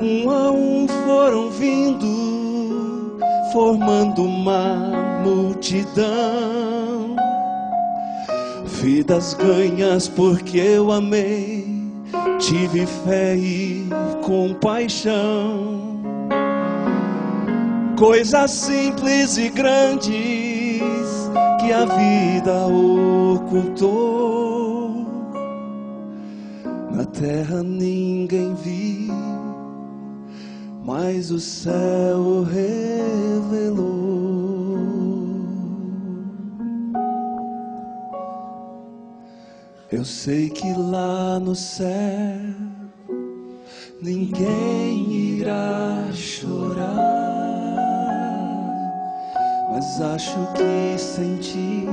Speaker 14: Um a um foram vindo, formando uma multidão. Vidas ganhas porque eu amei, tive fé e compaixão. Coisas simples e grandes que a vida ocultou. Na terra ninguém viu, mas o céu revelou. Eu sei que lá no céu ninguém irá chorar, mas acho que senti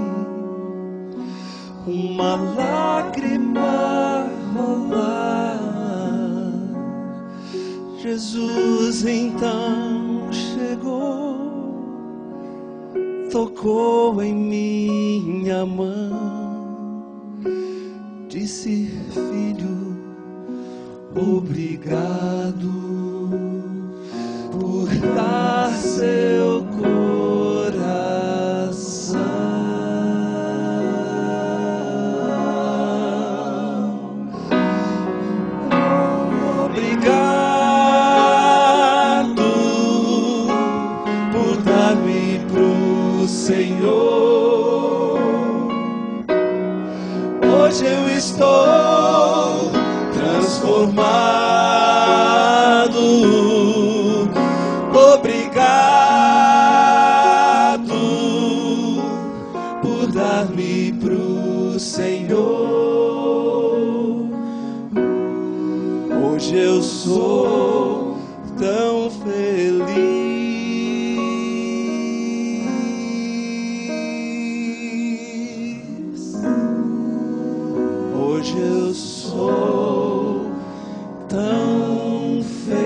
Speaker 14: uma lágrima rolar. Jesus então chegou, tocou em minha mão, disse: filho, obrigado por dar seu coração. Obrigado por dar-me pro Senhor. hoje eu estou transformado. Obrigado por dar-me pro Senhor. Hoje eu sou tão feliz. Hoje eu sou tão feliz.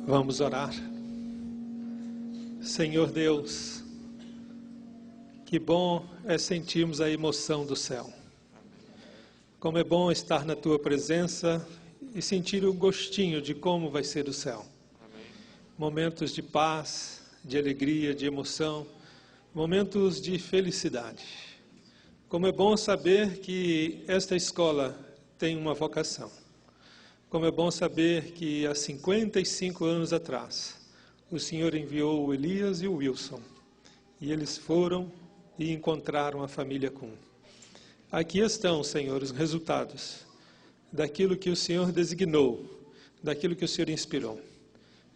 Speaker 15: Vamos orar. Senhor Deus, que bom é sentirmos a emoção do céu. Como é bom estar na Tua presença e sentir o gostinho de como vai ser o céu. Momentos de paz, de alegria, de emoção, momentos de felicidade. Como é bom saber que esta escola tem uma vocação. Como é bom saber que há 55 anos atrás, o Senhor enviou o Elias e o Wilson, e eles foram e encontraram a família Kuhn. Aqui estão, Senhor, os resultados daquilo que o Senhor designou, daquilo que o Senhor inspirou.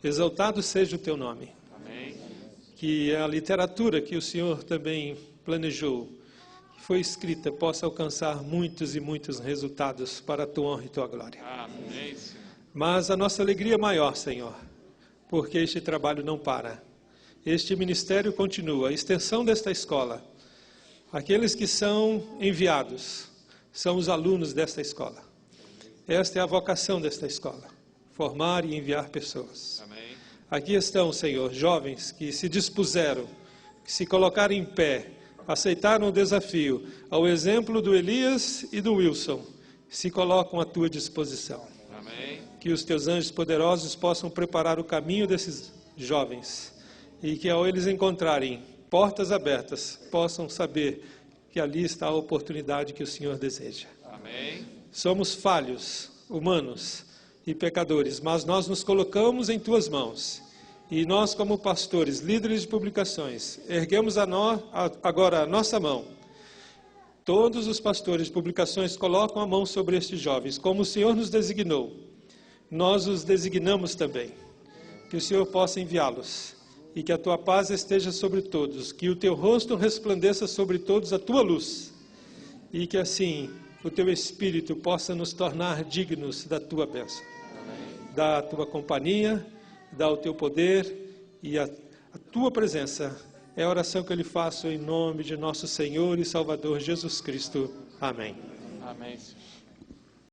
Speaker 15: Exaltado seja o Teu nome. Amém. Que a literatura que o Senhor também planejou, que foi escrita, possa alcançar muitos e muitos resultados para a Tua honra e Tua glória. Amém. Mas a nossa alegria é maior, Senhor, porque este trabalho não para. Este ministério continua, a extensão desta escola. Aqueles que são enviados são os alunos desta escola. Esta é a vocação desta escola, formar e enviar pessoas. Amém. Aqui estão, Senhor, jovens que se dispuseram, que se colocaram em pé, aceitaram o desafio, ao exemplo do Elias e do Wilson, se colocam à Tua disposição. Amém. Que os Teus anjos poderosos possam preparar o caminho desses jovens e que ao eles encontrarem portas abertas, possam saber que ali está a oportunidade que o Senhor deseja. Amém. Somos falhos, humanos e pecadores, mas nós nos colocamos em Tuas mãos. E nós, como pastores, líderes de publicações, erguemos agora a nossa mão. Todos os pastores de publicações colocam a mão sobre estes jovens, como o Senhor nos designou. Nós os designamos também. Que o Senhor possa enviá-los e que a Tua paz esteja sobre todos, que o Teu rosto resplandeça sobre todos a Tua luz e que assim o Teu Espírito possa nos tornar dignos da Tua bênção. Da Tua companhia, dá o Teu poder e a Tua presença. É a oração que eu lhe faço em nome de nosso Senhor e Salvador Jesus Cristo. Amém. Amém.